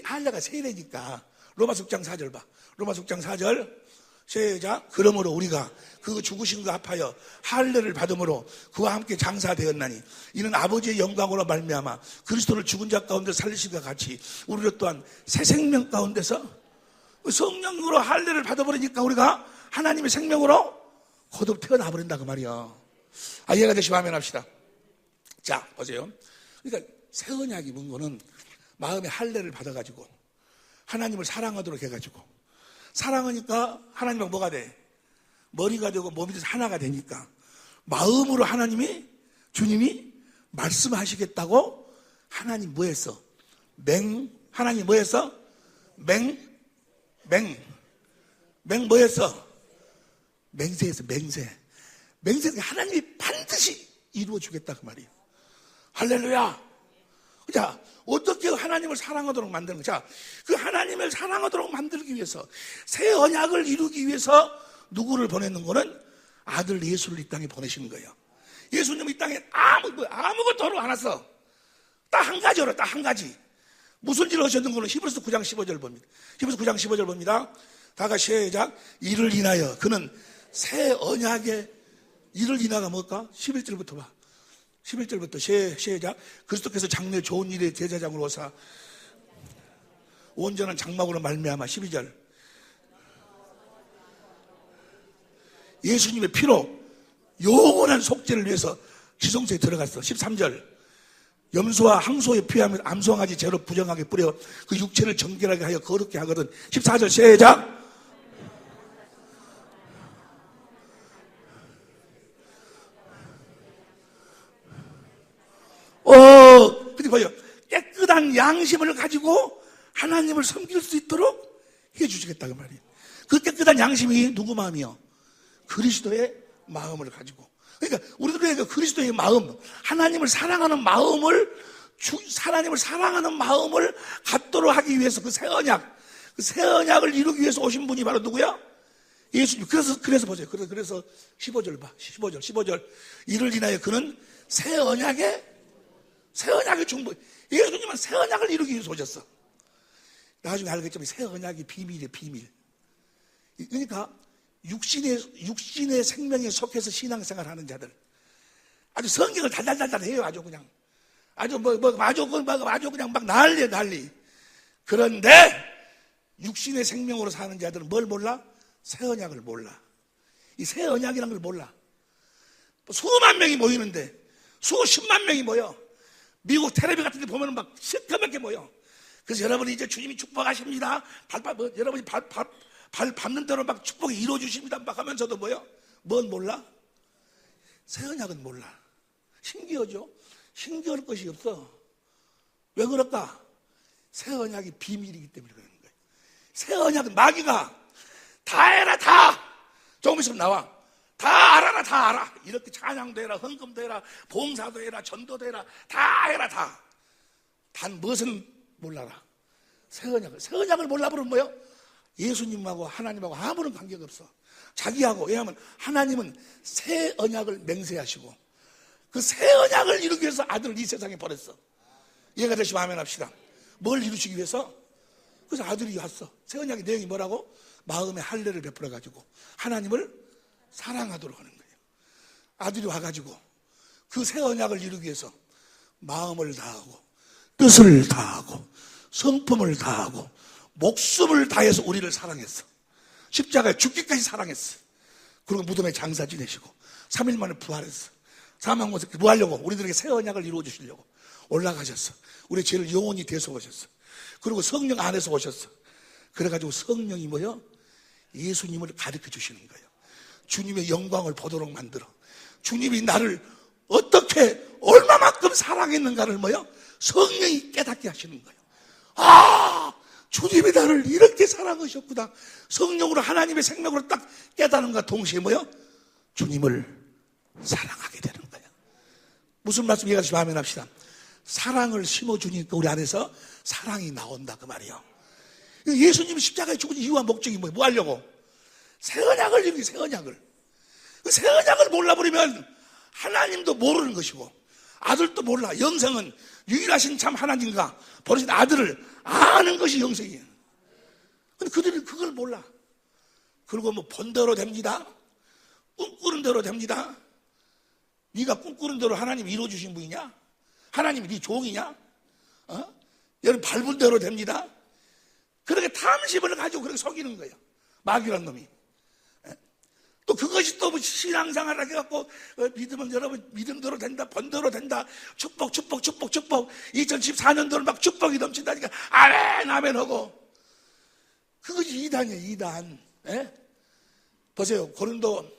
할례가 세례니까. 로마서 6장 4절 봐. 로마서 6장 4절 시작. 그러므로 우리가 그 죽으심과 합하여 할례를 받음으로 그와 함께 장사되었나니 이는 아버지의 영광으로 말미암아 그리스도를 죽은 자 가운데 살리심과 같이 우리를 또한 새 생명 가운데서 성령으로 할례를 받아버리니까 우리가 하나님의 생명으로 거듭 태어나 버린다 그 말이야. 이해가 되시면 아멘 합시다. 자 보세요. 그러니까 새 언약이 뭔거는 마음에 할례를 받아가지고 하나님을 사랑하도록 해가지고 사랑하니까 하나님하고 뭐가 돼? 머리가 되고 몸이 돼서 하나가 되니까 마음으로 주님이 말씀하시겠다고 하나님 뭐 했어? 하나님 뭐 했어? 뭐 했어? 맹세했어. 맹세가 하나님이 반드시 이루어주겠다 그 말이에요. 할렐루야. 자, 어떻게 하나님을 사랑하도록 만드는 거야? 자, 그 하나님을 사랑하도록 만들기 위해서 새 언약을 이루기 위해서 누구를 보내는 거는 아들 예수를 이 땅에 보내시는 거예요. 예수님 이 땅에 아무것도 하러 안 왔어. 딱 한 가지. 무슨 일을 하셨는 거는 히브리서 9장 15절 봅니다. 히브리서 9장 15절 봅니다. 다 같이 시작. 이를 인하여 그는 새 언약의 이를 인하가 뭘까? 11절부터 봐. 11절부터 시작. 그리스도께서 장래 좋은 일의 제사장으로 오사 온전한 장막으로 말미암아. 12절. 예수님의 피로 영원한 속죄를 위해서 지성소에 들어갔어. 13절. 염소와 항소의 피하며 암송아지 죄로 부정하게 뿌려 그 육체를 정결하게 하여 거룩게 하거든. 14절 시작. 근데 봐요. 깨끗한 깨끗한 양심을 가지고 하나님을 섬길 수 있도록 해주시겠다 그 말이에요. 그 깨끗한 양심이 누구 마음이요? 그리스도의 마음을 가지고. 그러니까 우리들의 그 그리스도의 마음, 하나님을 사랑하는 마음을 갖도록 하기 위해서 그 새 언약을 이루기 위해서 오신 분이 바로 누구야? 예수님. 그래서 보세요. 그래서 15절 봐. 15절. 이를 인하여 그는 새 언약의 중보. 예수님은 새 언약을 이루기 위해서 오셨어. 나중에 알겠지만 새 언약이 비밀이에요, 비밀. 그러니까 육신의 생명에 속해서 신앙생활 하는 자들. 아주 성경을 달달달달 해요, 아주 그냥. 아주 아주 그냥 막 난리. 그런데 육신의 생명으로 사는 자들은 뭘 몰라? 새 언약을 몰라. 이 새 언약이라는 걸 몰라. 수만 명이 모이는데 수십만 명이 모여. 미국 텔레비 같은 데 보면 막 시커멓게 모여. 그래서 여러분이 이제 주님이 축복하십니다. 여러분이 발 밟는 대로 막 축복이 이루어주십니다. 막 하면서도 뭐요? 뭔 몰라? 새 언약은 몰라. 신기하죠? 신기할 것이 없어. 왜 그럴까? 새 언약이 비밀이기 때문에 그러는 거예요. 새 언약은 마귀가 다 해라, 다! 조금 있으면 나와. 다 알아라, 다 알아. 이렇게 찬양도 해라, 헌금도 해라, 봉사도 해라, 전도도 해라. 다 해라, 다. 단 무엇은 몰라라. 새 언약을 몰라버리면 뭐요? 예수님하고 하나님하고 아무런 관계가 없어. 자기하고. 왜냐하면 하나님은 새 언약을 맹세하시고 그 새 언약을 이루기 위해서 아들을 이 세상에 보냈어. 이해가 되시면 아멘 합시다. 뭘 이루시기 위해서? 그래서 아들이 왔어. 새 언약의 내용이 뭐라고? 마음의 할례를 베풀어가지고 하나님을 사랑하도록 하는 거예요. 아들이 와가지고 그 새 언약을 이루기 위해서 마음을 다하고 뜻을 다하고 성품을 다하고 목숨을 다해서 우리를 사랑했어. 십자가에 죽기까지 사랑했어. 그리고 무덤에 장사 지내시고 3일 만에 부활했어. 사망 곳에 뭐 하려고? 우리들에게 새 언약을 이루어 주시려고 올라가셨어. 우리 죄를 영원히 대속하셨어. 그리고 성령 안에서 오셨어. 그래가지고 성령이 뭐요? 예수님을 가르쳐 주시는 거예요. 주님의 영광을 보도록 만들어. 주님이 나를 어떻게 얼마만큼 사랑했는가를 뭐요? 성령이 깨닫게 하시는 거예요. 아, 주님이 나를 이렇게 사랑하셨구나. 성령으로 하나님의 생명으로 딱 깨닫는과 동시에 뭐요? 주님을 사랑하게 되는 거예요. 무슨 말씀 이해하시면 아멘 합시다. 사랑을 심어주니까 우리 안에서 사랑이 나온다 그 말이에요. 예수님이 십자가에 죽은 이유와 목적이 뭐예요? 뭐 하려고? 새 언약을 이루기, 새 언약을. 그 새 언약을 몰라버리면 하나님도 모르는 것이고 아들도 몰라. 영생은 유일하신 참 하나님과 버리신 아들을 아는 것이 영생이에요. 근데 그들이 그걸 몰라. 그리고 뭐 본대로 됩니다. 꿈꾸는 대로 됩니다. 네가 꿈꾸는 대로 하나님이 이루어주신 분이냐? 하나님이 네 종이냐? 여러분 밟은 대로 됩니다. 그렇게 탐심을 가지고 그렇게 속이는 거예요. 마귀란 놈이. 또 그것이 또 신앙생활을 해갖고 믿으면 여러분 믿음대로 된다, 본대로 된다, 축복 2014년도는 막 축복이 넘친다니까 아멘 하고 그것이 이단이에요. 이단. 보세요. 고린도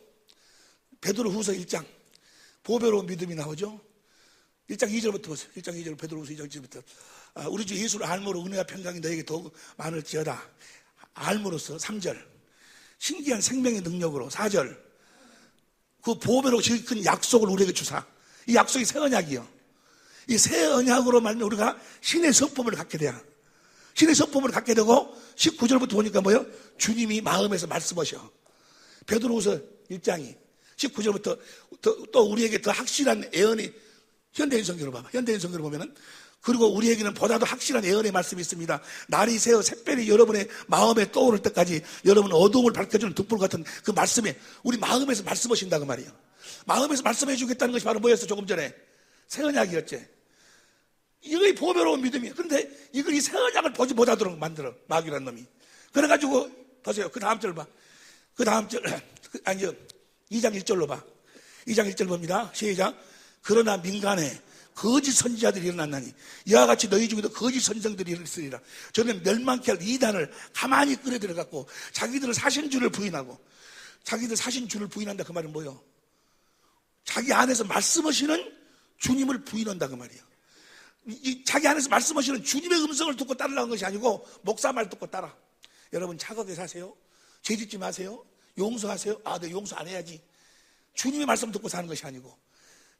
베드로후서 1장 보배로운 믿음이 나오죠. 1장 2절부터 보세요. 1장 2절 베드로후서 2장 2절부터 우리 주 예수를 알므로 은혜와 평강이 너에게 더욱 많을지어다. 알므로써 3절 신기한 생명의 능력으로 4절 그 보배로 지은 약속을 우리에게 주사. 이 약속이 새 언약이요. 이 새 언약으로 말하면 우리가 신의 성품을 갖게 돼요. 신의 성품을 갖게 되고 19절부터 보니까 뭐예요? 주님이 마음에서 말씀하셔. 베드로후서 1장이 19절부터 또 우리에게 더 확실한 예언이 현대인 성경을 봐봐. 현대인 성경을 보면은 그리고 우리에게는 보다도 확실한 예언의 말씀이 있습니다. 날이 새어 샛별이 여러분의 마음에 떠오를 때까지 여러분 어두움을 밝혀주는 등불 같은 그 말씀에 우리 마음에서 말씀하신다 그 말이에요. 마음에서 말씀해 주겠다는 것이 바로 뭐였어? 조금 전에 새 언약이었지. 이거이 보배로운 믿음이에요. 그런데 이걸 이 새 언약을 보지 못하도록 만들어 마귀라는 놈이. 그래가지고 보세요. 그 다음 절 봐. 그 다음 절 아니요 2장 1절로 봐. 2장 1절 봅니다. 시작. 그러나 민간에 거짓 선지자들이 일어났나니 이와 같이 너희 중에도 거짓 선생들이 있으리라. 저는 멸망케 할 이단을 가만히 끌어들여갖고 자기들은 사신주를 부인하고 자기들 사신주를 부인한다 그 말은 뭐예요? 자기 안에서 말씀하시는 주님을 부인한다 그 말이에요. 자기 안에서 말씀하시는 주님의 음성을 듣고 따르라는 것이 아니고 목사 말 듣고 따라. 여러분 착하게 사세요. 죄 짓지 마세요. 용서하세요. 아, 네, 용서 안 해야지. 주님의 말씀 듣고 사는 것이 아니고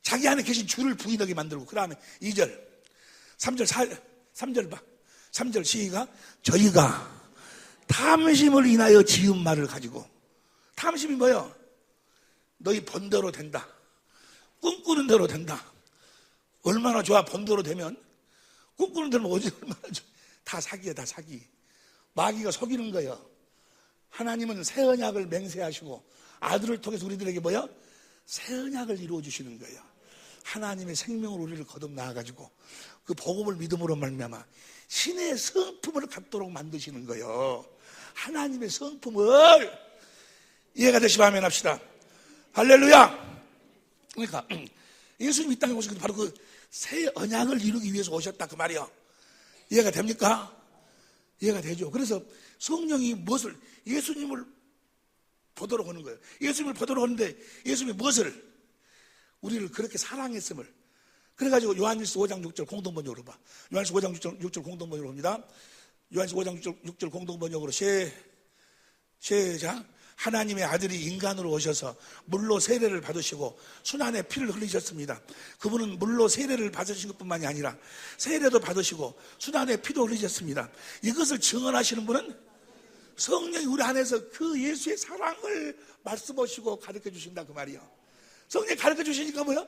자기 안에 계신 주를 부인하게 만들고, 그 다음에 2절 3절 봐. 3절 시가 저희가 탐심을 인하여 지은 말을 가지고, 탐심이 뭐예요? 너희 본대로 된다, 꿈꾸는 대로 된다. 얼마나 좋아. 본대로 되면, 꿈꾸는 대로 오지 얼마나 좋아. 다 사기야, 다 사기. 마귀가 속이는 거예요. 하나님은 새 언약을 맹세하시고 아들을 통해서 우리들에게 뭐예요? 새 언약을 이루어 주시는 거예요. 하나님의 생명으로 우리를 거듭 나와가지고 그 복음을 믿음으로 말미암아 신의 성품을 갖도록 만드시는 거예요. 하나님의 성품을 이해가 되시면 아멘 합시다. 할렐루야. 그러니까 예수님이 이 땅에 오신 게 바로 그 새 언약을 이루기 위해서 오셨다, 그 말이요. 이해가 됩니까? 이해가 되죠. 그래서 성령이 무엇을, 예수님을 보도록 하는 거예요. 예수님을 보도록 하는데 예수님이 무엇을, 우리를 그렇게 사랑했음을. 그래가지고 요한일서 5장 6절 공동번역으로 봐. 요한일서 5장 6절 공동번역으로 봅니다. 요한일서 5장 6절 공동번역으로 시작. 하나님의 아들이 인간으로 오셔서 물로 세례를 받으시고 순환의 피를 흘리셨습니다. 그분은 물로 세례를 받으신 것뿐만이 아니라 세례도 받으시고 순환의 피도 흘리셨습니다. 이것을 증언하시는 분은 성령이 우리 안에서 그 예수의 사랑을 말씀하시고 가르쳐 주신다, 그 말이요. 성령이 가르쳐 주시니까 뭐야?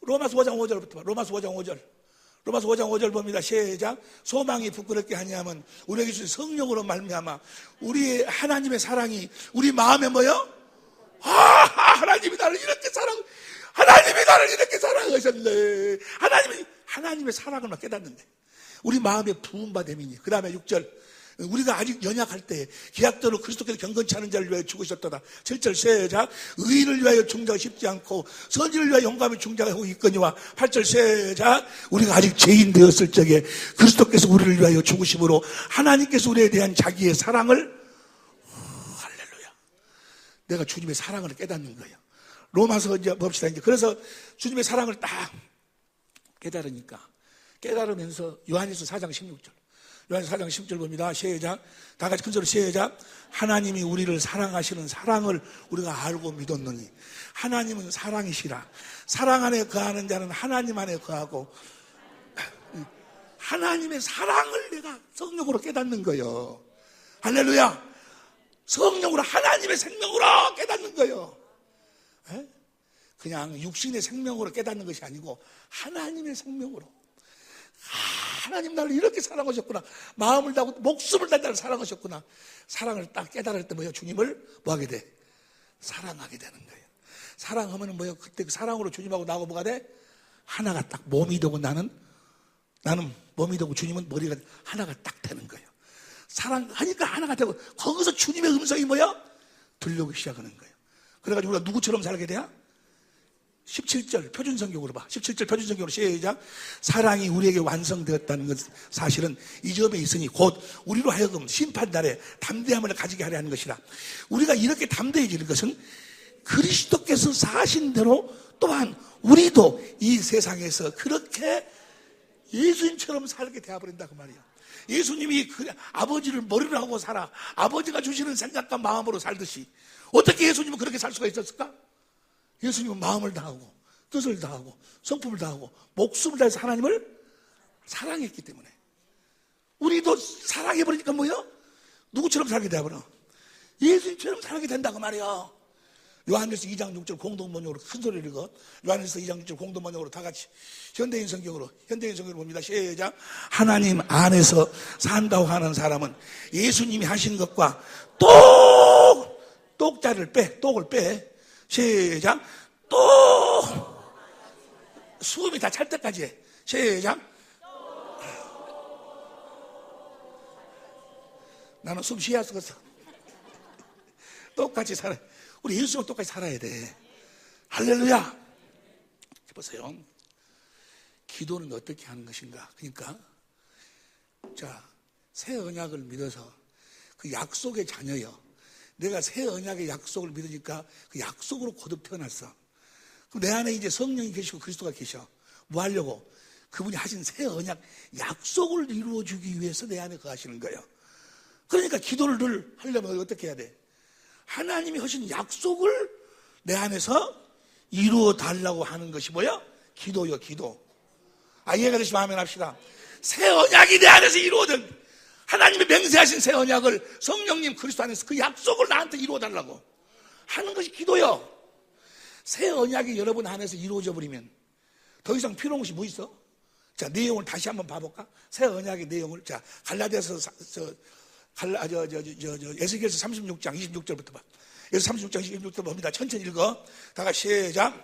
로마서 5장 5절부터 봐. 로마서 5장 5절. 로마서 5장 5절 봅니다. 시작. 소망이 부끄럽게 하냐면 우리에게 주신 성령으로 말미암아 우리의 하나님의 사랑이 우리 마음에 뭐요? 하나님이 나를 이렇게 사랑하셨네. 하나님의 사랑을 막 깨닫는데 우리 마음에 부은 바 됨이니. 그 다음에 6절. 우리가 아직 연약할 때 기약대로 그리스도께서 경건치 않은 자를 위하여 죽으셨도다. 7절 시작. 의인을 위하여 중자가 쉽지 않고 선지를 위하여 용감히 중자하고 있거니와. 8절 시작. 우리가 아직 죄인 되었을 적에 그리스도께서 우리를 위하여 죽으심으로 하나님께서 우리에 대한 자기의 사랑을, 할렐루야, 내가 주님의 사랑을 깨닫는 거예요. 로마서 이제 봅시다. 이제 그래서 주님의 사랑을 딱 깨달으면서 요한일서 4장 16절. 요한일서 4장 10절 봅니다. 시작. 다 같이 큰 소리 시작. 하나님이 우리를 사랑하시는 사랑을 우리가 알고 믿었느니. 하나님은 사랑이시라. 사랑 안에 거하는 자는 하나님 안에 거하고. 하나님의 사랑을 내가 성령으로 깨닫는 거예요. 할렐루야. 성령으로, 하나님의 생명으로 깨닫는 거예요. 그냥 육신의 생명으로 깨닫는 것이 아니고 하나님의 생명으로. 하나님 나를 이렇게 사랑하셨구나. 마음을 다하고 목숨을 다해 나를 사랑하셨구나. 사랑을 딱 깨달을 때 뭐예요? 주님을 뭐하게 돼? 사랑하게 되는 거예요. 사랑하면 뭐예요? 그때 그 사랑으로 주님하고 나하고 뭐가 돼? 하나가 딱 몸이 되고 나는 몸이 되고 주님은 머리가 하나가 딱 되는 거예요. 사랑하니까 하나가 되고 거기서 주님의 음성이 뭐야? 들려오기 시작하는 거예요. 그래가지고 우리가 누구처럼 살게 돼야? 17절 표준성경으로 봐. 17절 표준성경으로 시작. 사랑이 우리에게 완성되었다는 것 사실은 이 점에 있으니 곧 우리로 하여금 심판날에 담대함을 가지게 하려 하는 것이라. 우리가 이렇게 담대해지는 것은 그리스도께서 사신 대로 또한 우리도 이 세상에서 그렇게 예수님처럼 살게 되어버린다, 그 말이야. 예수님이 아버지를 머리로 하고 살아 아버지가 주시는 생각과 마음으로 살듯이 어떻게 예수님은 그렇게 살 수가 있었을까? 예수님은 마음을 다하고 뜻을 다하고 성품을 다하고 목숨을 다해서 하나님을 사랑했기 때문에 우리도 사랑해버리니까 뭐예요? 누구처럼 살게 되어버려? 예수님처럼 살게 된다고 말이야. 요한일서 2장 6절 공동번역으로 큰 소리를 읽어. 요한일서 2장 6절 공동번역으로 다 같이 현대인 성경으로 봅니다. 시작. 하나님 안에서 산다고 하는 사람은 예수님이 하신 것과 똑자를 빼 시작. 수음이 다 찰 때까지 해. 시작. 나는 숨 쉬어야 쓰겠어. 똑같이 살아. 우리 예수와 똑같이 살아야 돼. 할렐루야. 보세요. 기도는 어떻게 하는 것인가? 그러니까 새 언약을 믿어서 그 약속의 자녀요. 내가 새 언약의 약속을 믿으니까 그 약속으로 거듭 태어났어. 그럼 내 안에 이제 성령이 계시고 그리스도가 계셔. 뭐 하려고? 그분이 하신 새 언약 약속을 이루어주기 위해서 내 안에 거하시는 거예요. 그러니까 기도를 늘 하려면 어떻게 해야 돼? 하나님이 하신 약속을 내 안에서 이루어 달라고 하는 것이 뭐야? 기도요, 기도. 이해가 되시면 아멘 합시다. 새 언약이 내 안에서 이루어진, 하나님이 맹세하신 새 언약을 성령님 그리스도 안에서 그 약속을 나한테 이루어 달라고 하는 것이 기도요. 새 언약이 여러분 안에서 이루어져 버리면 더 이상 필요한 것이 뭐 있어? 자, 내용을 다시 한번 봐볼까? 새 언약의 내용을. 자, 갈라디아서 에스겔서 36장 26절부터 봐. 여기서 36장 26절부터 봅니다. 천천히 읽어. 다 같이 시작.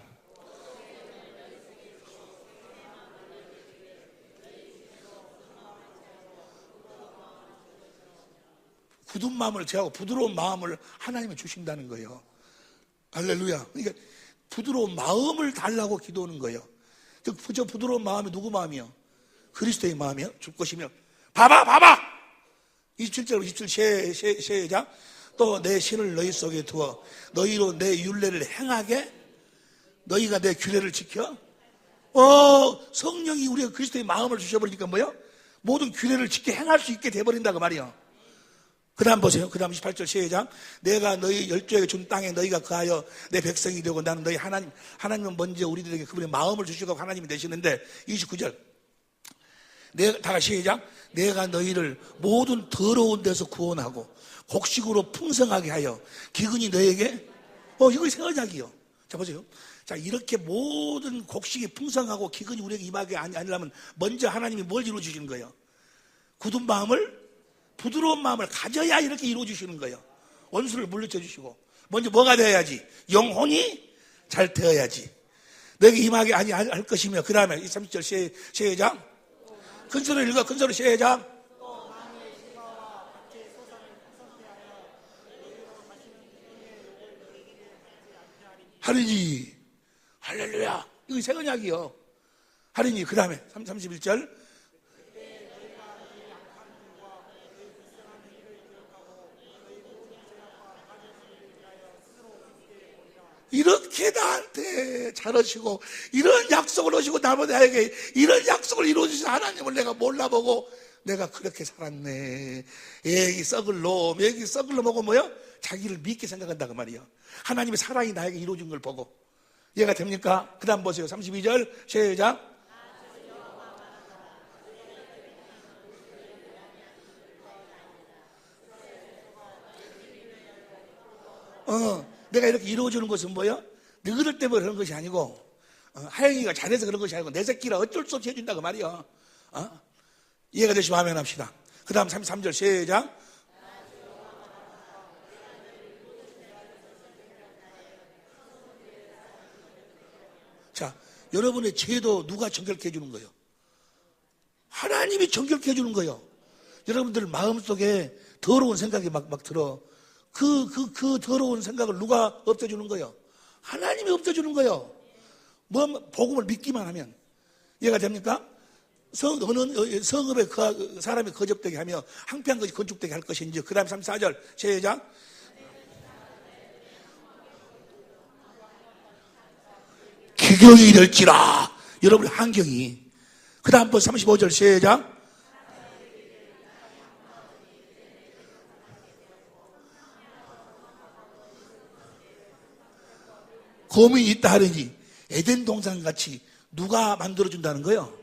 굳은 마음을 제하고 부드러운 마음을 하나님이 주신다는 거예요. 할렐루야. 그러니까 부드러운 마음을 달라고 기도하는 거예요. 저 부드러운 마음이 누구 마음이요? 그리스도의 마음이요. 줄 것이며. 봐봐! 27절 27 시작. 또 내 신을 너희 속에 두어 너희로 내 율례를 행하게 너희가 내 규례를 지켜. 성령이 우리가 그리스도의 마음을 주셔버리니까 뭐요? 모든 규례를 지켜 행할 수 있게 돼버린다고 말이요. 그 다음 보세요. 그 다음 28절 시작. 내가 너희 열조에게 준 땅에 너희가 거하여 내 백성이 되고 나는 너희 하나님은 먼저 우리들에게 그분의 마음을 주시고 하나님이 되시는데 29절. 다 같이 시작. 내가 너희를 모든 더러운 데서 구원하고 곡식으로 풍성하게 하여 기근이 너에게 이거 새 언약이요. 자 보세요. 자 이렇게 모든 곡식이 풍성하고 기근이 우리에게 임하게 아니려면 먼저 하나님이 뭘 이루어 주시는 거예요? 굳은 마음을 부드러운 마음을 가져야 이렇게 이루어 주시는 거예요. 원수를 물리쳐 주시고 먼저 뭐가 되어야지? 영혼이 잘 되어야지. 너에게 임하게 할 것이며 그 다음에 30절 시작. 큰 소리를 읽어. 큰 소리 시작. 하리니 할렐루야. 이거 새 언약이요. 하리니 그 다음에 31절. 이렇게 나한테 잘하시고 이런 약속을 하시고 나에게 이런 약속을 이루어주신 하나님을 내가 몰라보고 내가 그렇게 살았네. 애기 썩을 놈 하고 뭐요? 자기를 믿게 생각한다고 말이요. 하나님의 사랑이 나에게 이루어진 걸 보고. 이해가 됩니까? 그 다음 보세요. 32절 시작. 내가 이렇게 이루어주는 것은 뭐예요? 너희들 때문에 그런 것이 아니고 하영이가 잘해서 그런 것이 아니고 내 새끼라 어쩔 수 없이 해준다고 말이요. 이해가 되시면 아멘 합시다. 그 다음 33절 시작. 자, 여러분의 죄도 누가 정결케 해주는 거예요? 하나님이 정결케 해주는 거예요. 여러분들 마음속에 더러운 생각이 막 들어. 그 더러운 생각을 누가 없애주는 거예요? 하나님이 없애주는 거예요. 복음을 믿기만 하면. 이해가 됩니까? 성읍에 사람이 거접되게 하며 항폐한 것이 건축되게 할 것인지. 그 다음 34절 시작. 기경이 될지라. 여러분 환경이. 그 다음 35절 시작. 고민이 있다 하더니 에덴 동산같이 누가 만들어준다는 거예요?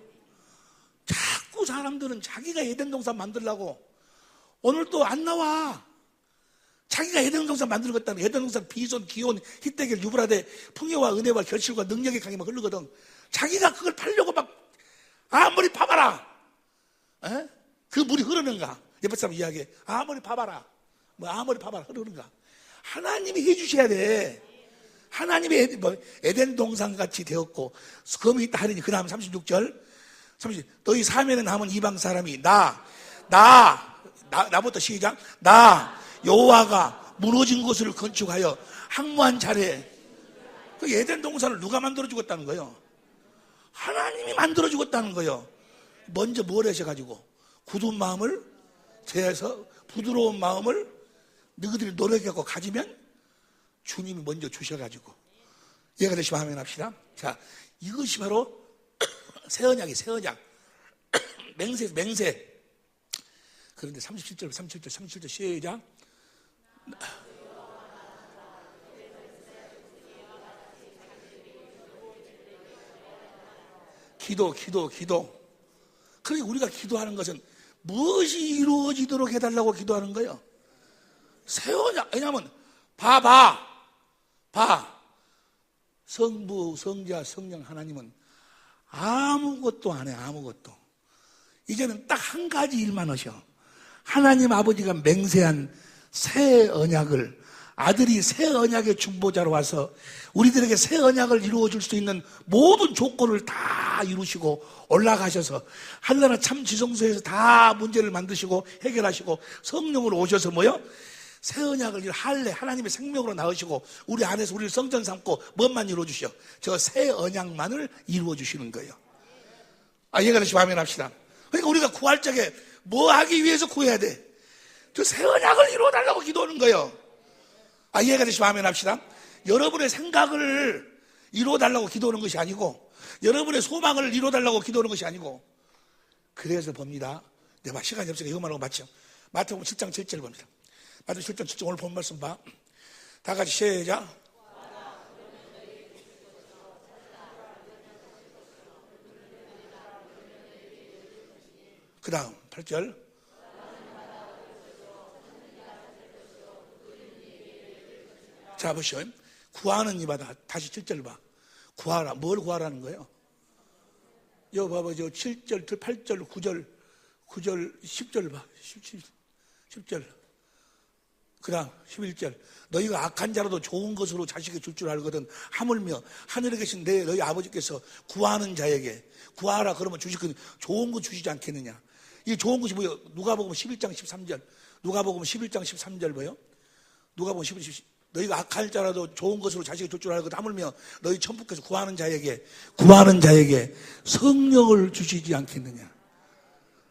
자꾸 사람들은 자기가 에덴 동산 만들려고 오늘 또 안 나와. 자기가 에덴 동산 만들겠다는 에덴 동산 비손, 기온, 히데겔, 유브라데 풍요와 은혜와 결실과 능력의 강이 막 흐르거든. 자기가 그걸 팔려고 막 아무리 파봐라. 그 물이 흐르는가? 옆에 사람 이야기해. 아무리 파봐라. 아무리 파봐라 흐르는가? 하나님이 해주셔야 돼. 하나님의 에덴 동산같이 되었고 검이 있다 하리니. 그 다음 36절 30. 너희 사면에 남은 이방 사람이 나부터 시작. 나 여호와가 무너진 곳을 건축하여 항무한 자리에. 그 에덴 동산을 누가 만들어 주겠다는 거예요? 하나님이 만들어 주겠다는 거예요. 먼저 뭘 하셔가지고 굳은 마음을 제해서 부드러운 마음을 너희들이 노력하고 가지면 주님이 먼저 주셔가지고. 이해가 되시면 아멘 합시다. 자, 이것이 바로 새 언약. 맹세. 그런데 37절 시작. 기도. 그러니까 우리가 기도하는 것은 무엇이 이루어지도록 해달라고 기도하는 거예요? 새 언약. 왜냐하면 봐. 성부, 성자, 성령 하나님은 아무것도 안 해. 아무것도. 이제는 딱 한 가지 일만 하셔. 하나님 아버지가 맹세한 새 언약을 아들이 새 언약의 중보자로 와서 우리들에게 새 언약을 이루어줄 수 있는 모든 조건을 다 이루시고 올라가셔서 한나라 참 지성소에서 다 문제를 만드시고 해결하시고 성령으로 오셔서 뭐요? 새 언약을 하나님의 생명으로 낳으시고 우리 안에서 우리를 성전 삼고 뭔만 이루어주시오? 저 새 언약만을 이루어주시는 거예요. 이해가 되시면 아멘 합시다. 그러니까 우리가 구할 적에 뭐 하기 위해서 구해야 돼? 저 새 언약을 이루어달라고 기도하는 거예요. 이해가 되시면 아멘 합시다. 여러분의 생각을 이루어달라고 기도하는 것이 아니고 여러분의 소망을 이루어달라고 기도하는 것이 아니고 그래서 봅니다. 내가 시간이 없으니까 이것만 하고 마쳐. 마태복음 7장 7절 봅니다. 마태복음 7장 7절 오늘 본 말씀 봐. 다 같이 시작. 그 다음 8절. 자 보시오. 구하는 이마다 다시 7절 봐. 구하라. 뭘 구하라는 거예요? 여기 봐봐. 저 7절, 8절, 9절, 10절 봐. 10절. 그 다음 11절. 너희가 악한 자라도 좋은 것으로 자식에게 줄 줄 알거든. 하물며 하늘에 계신 너희 아버지께서 구하는 자에게 구하라 그러면 주시거든. 좋은 거 주시지 않겠느냐. 이 좋은 것이 뭐예요? 누가복음 11장 13절. 누가복음 11장 13절 뭐예요? 누가복음 11장 너희가 악할 자라도 좋은 것으로 자식에게 줄 줄 알거든. 하물며 너희 천부께서 구하는 자에게 성령을 주시지 않겠느냐.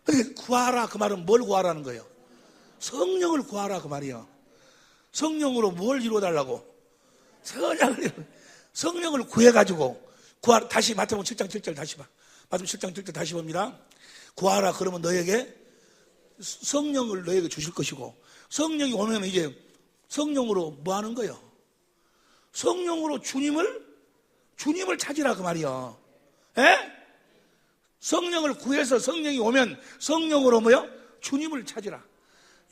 그러니까 구하라 그 말은 뭘 구하라는 거예요? 성령을 구하라 그 말이에요. 성령으로 뭘 이루어달라고? 성령을 구해가지고 다시 마태복음 7장 7절 다시 봐. 마태복음 7장 7절 다시 봅니다. 구하라 그러면 너에게 성령을 너에게 주실 것이고 성령이 오면 이제 성령으로 뭐 하는 거예요? 성령으로 주님을 찾으라 그 말이요. 에? 성령을 구해서 성령이 오면 성령으로 뭐요? 주님을 찾으라.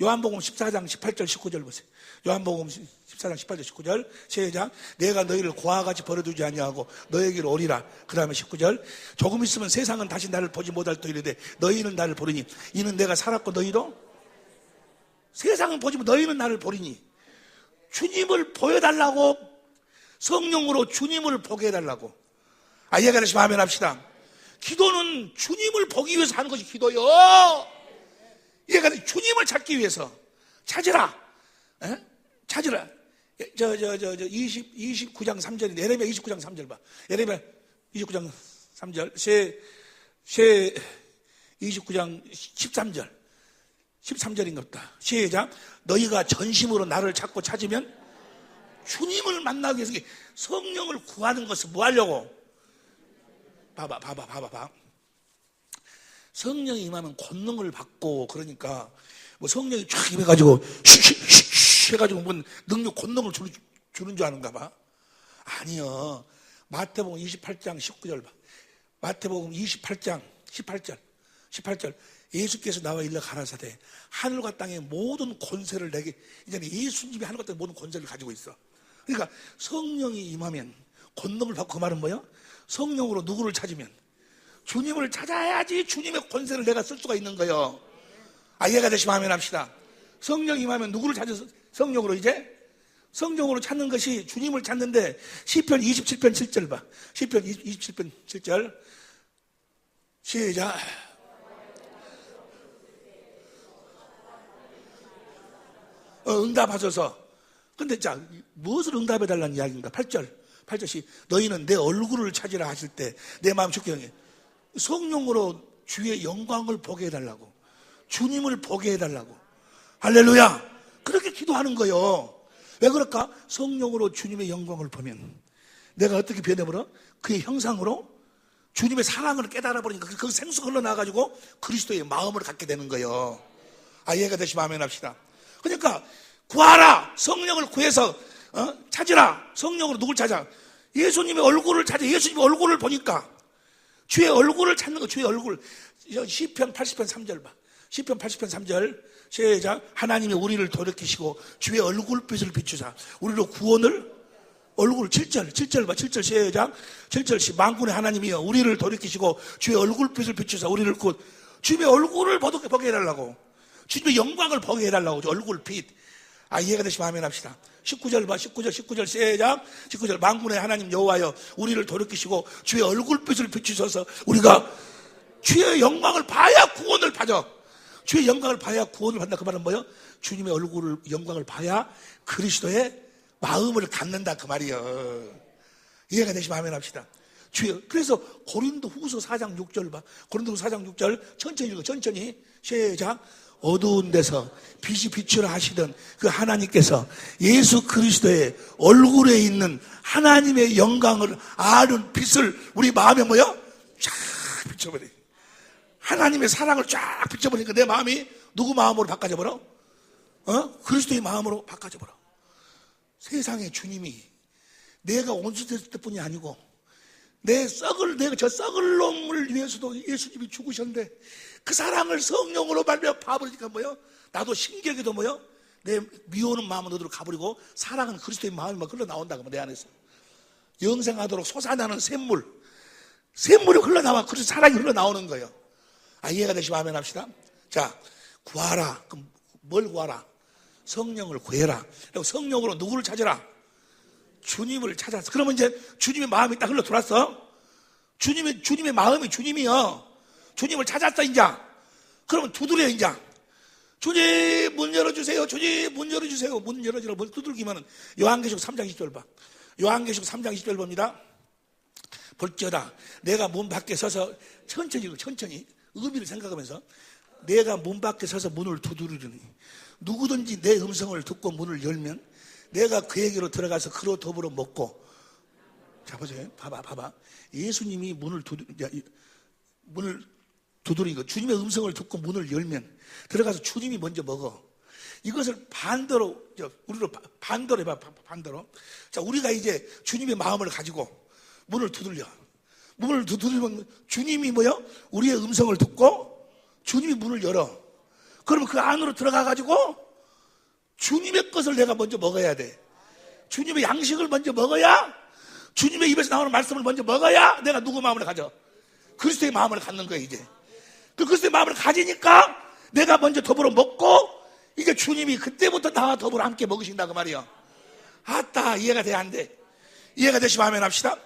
요한복음 14장 18절 19절 보세요. 요한복음 14장 18절 19절 시작. 내가 너희를 고아와 같이 버려두지 아니하고 너에게로 오리라. 그 다음에 19절. 조금 있으면 세상은 다시 나를 보지 못할 터이르되 너희는 나를 보리니 이는 내가 살았고 너희도 세상은 보지 못 너희는 나를 보리니. 주님을 보여달라고 성령으로 주님을 보게 해달라고. 이해가 되시면 아멘 합시다. 기도는 주님을 보기 위해서 하는 것이 기도요. 이해가 돼. 주님을 찾기 위해서 찾으라. 찾으라. 29장 3절인데 예레미야 29장 3절 봐. 예레미야 29장 3절 세 29장 13절인가 보다. 시작. 너희가 전심으로 나를 찾고 찾으면 주님을 만나기 위해서 성령을 구하는 것은 뭐 하려고? 봐봐. 성령이 임하면 권능을 받고 그러니까 뭐 성령이 쫙 임해가지고 해가지고 뭔 능력 권능을 주는 줄 아는가 봐. 아니요. 마태복음 28장 19절 봐. 마태복음 28장 18절 예수께서 나와 일러 가라사대 하늘과 땅의 모든 권세를 내게. 이제는 예수님이 하늘과 땅의 모든 권세를 가지고 있어. 그러니까 성령이 임하면 권능을 받고 그 말은 뭐예요? 성령으로 누구를 찾으면 주님을 찾아야지 주님의 권세를 내가 쓸 수가 있는 거예요. 이해가 되시면 아멘 합시다. 성령이 임하면 누구를 찾아서 성령으로 성령으로 찾는 것이 주님을 찾는데 시편 27편 7절 봐. 시편 27편 7절 시작. 응답하소서. 근데 자 무엇을 응답해달라는 이야기인가? 8절시 너희는 내 얼굴을 찾으라 하실 때 내 마음 축경해. 성령으로 주의 영광을 보게 해달라고. 주님을 보게 해달라고. 할렐루야. 그렇게 기도하는 거예요. 왜 그럴까? 성령으로 주님의 영광을 보면 내가 어떻게 변해버려? 그의 형상으로 주님의 사랑을 깨달아 버리니까 그 생수가 흘러나와가지고 그리스도의 마음을 갖게 되는 거예요. 이해가 되시면 아멘 합시다. 그러니까 구하라, 성령을 구해서 찾으라. 성령으로 누굴 찾아? 예수님의 얼굴을 찾아. 예수님의 얼굴을 보니까 주의 얼굴을 찾는 거. 주의 얼굴. 시편 80편 3절 봐. 시편 80편 3절 시작. 하나님이 우리를 돌이키시고 주의 얼굴빛을 비추사 우리로 구원을 얼굴 7절 봐. 7절 시작. 7절 만군의 하나님이여 우리를 돌이키시고 주의 얼굴빛을 비추사 우리를 곧 주님의 얼굴을 보게 해달라고. 주님의 영광을 보게 해달라고. 얼굴빛. 이해가 되시면 아멘 합시다. 19절 봐. 19절 시작. 19절 만군의 하나님 여호와여 우리를 돌이키시고 주의 얼굴빛을 비추셔서 우리가 주의 영광을 봐야 구원을 받아. 주의 영광을 봐야 구원을 받는다. 그 말은 뭐예요? 주님의 얼굴을 영광을 봐야 그리스도의 마음을 갖는다 그 말이에요. 이해가 되시면 아멘 합시다. 그래서 고린도후서 4장 6절 봐. 고린도후서 4장 6절 천천히 읽어. 천천히 시작. 어두운 데서 빛이 비추라 하시던 그 하나님께서 예수 그리스도의 얼굴에 있는 하나님의 영광을 아는 빛을 우리 마음에 뭐요? 쫙 비춰버려. 하나님의 사랑을 쫙 비춰버리니까 내 마음이 누구 마음으로 바꿔져 버려? 그리스도의 마음으로 바꿔져 버려. 세상에 주님이 내가 온수됐을 뿐이 아니고 내가 저 썩을 놈을 위해서도 예수님이 죽으셨는데 그 사랑을 성령으로 말미암아 봐버리니까 뭐요? 나도 신기하게도 뭐요? 내 미워하는 마음은 어디로 가버리고 사랑은 그리스도의 마음이 막 흘러나온다고 내 안에서 영생하도록 솟아나는 샘물이 흘러나와. 그래서 사랑이 흘러나오는 거예요. 이해가 되시면 아멘 합시다. 자, 구하라. 그럼 뭘 구하라? 성령을 구해라. 그리고 성령으로 누구를 찾으라? 주님을 찾았어. 그러면 이제 주님의 마음이 딱 흘러 들어왔어. 주님의 마음이 주님이요. 주님을 찾았어, 이제. 그러면 두드려, 이제. 주님, 문 열어주세요. 주님, 문 열어주세요. 문 열어주라고 문 두들기면은 요한계시록 3장 20절 봐. 요한계시록 3장 20절 봅니다. 볼지어다. 내가 문 밖에 서서 천천히 의미를 생각하면서 내가 문 밖에 서서 문을 두드리니 누구든지 내 음성을 듣고 문을 열면 내가 그에게로 들어가서 그로 더불어 먹고. 자, 보세요. 봐봐. 예수님이 문을 두드리고 주님의 음성을 듣고 문을 열면 들어가서 주님이 먼저 먹어. 이것을 반대로, 우리로 반대로 해봐, 반대로. 자, 우리가 이제 주님의 마음을 가지고 문을 두들려. 문을 두드리면 주님이 뭐요? 우리의 음성을 듣고 주님이 문을 열어. 그러면 그 안으로 들어가가지고 주님의 것을 내가 먼저 먹어야 돼. 주님의 양식을 먼저 먹어야, 주님의 입에서 나오는 말씀을 먼저 먹어야 내가 누구 마음을 가져? 그리스도의 마음을 갖는 거야, 이제. 그 그리스도의 마음을 가지니까 내가 먼저 더불어 먹고 이제 주님이 그때부터 나와 더불어 함께 먹으신다 그 말이야. 아따, 이해가 돼, 안 돼? 이해가 되시면 아멘 합시다.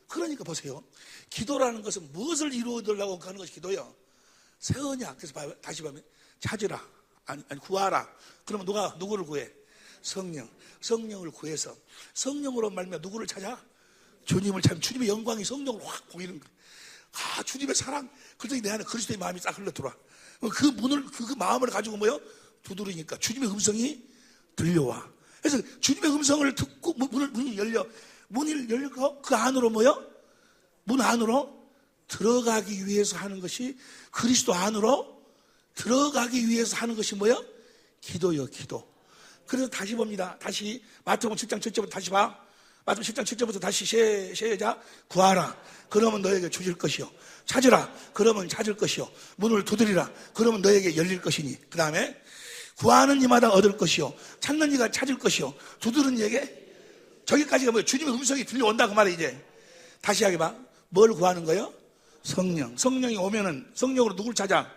그러니까 보세요. 기도라는 것은 무엇을 이루어달라고 하는 것이 기도예요. 새 언약. 그래서 다시 보면 찾으라. 아니 구하라. 그러면 누구를 구해? 성령을 구해서 성령으로 말미암아 누구를 찾아? 주님을 찾으면 주님의 영광이 성령으로 확 보이는 거예요. 주님의 사랑. 그랬더니 내 안에 그리스도의 마음이 싹 흘러 들어와. 그 문을 그 마음을 가지고 뭐요? 두드리니까 주님의 음성이 들려와. 그래서 주님의 음성을 듣고 문이 열려. 문이 열리고 그 안으로 뭐요? 문 안으로 들어가기 위해서 하는 것이, 그리스도 안으로 들어가기 위해서 하는 것이 뭐요? 기도요, 기도. 그래서 다시 봅니다. 다시 마태복음 7장 7절부터 다시 봐. 마태복음 7장 7절부터 다시 시작. 구하라. 그러면 너에게 주실 것이요. 찾으라. 그러면 찾을 것이요. 문을 두드리라. 그러면 너에게 열릴 것이니. 그 다음에 구하는 이마다 얻을 것이요. 찾는 이가 찾을 것이요. 두드리는 이에게. 저기까지가 뭐예요? 주님의 음성이 들려온다 그 말이에요. 이제 다시 하게 봐. 뭘 구하는 거예요? 성령이 오면은 성령으로 누굴 찾아?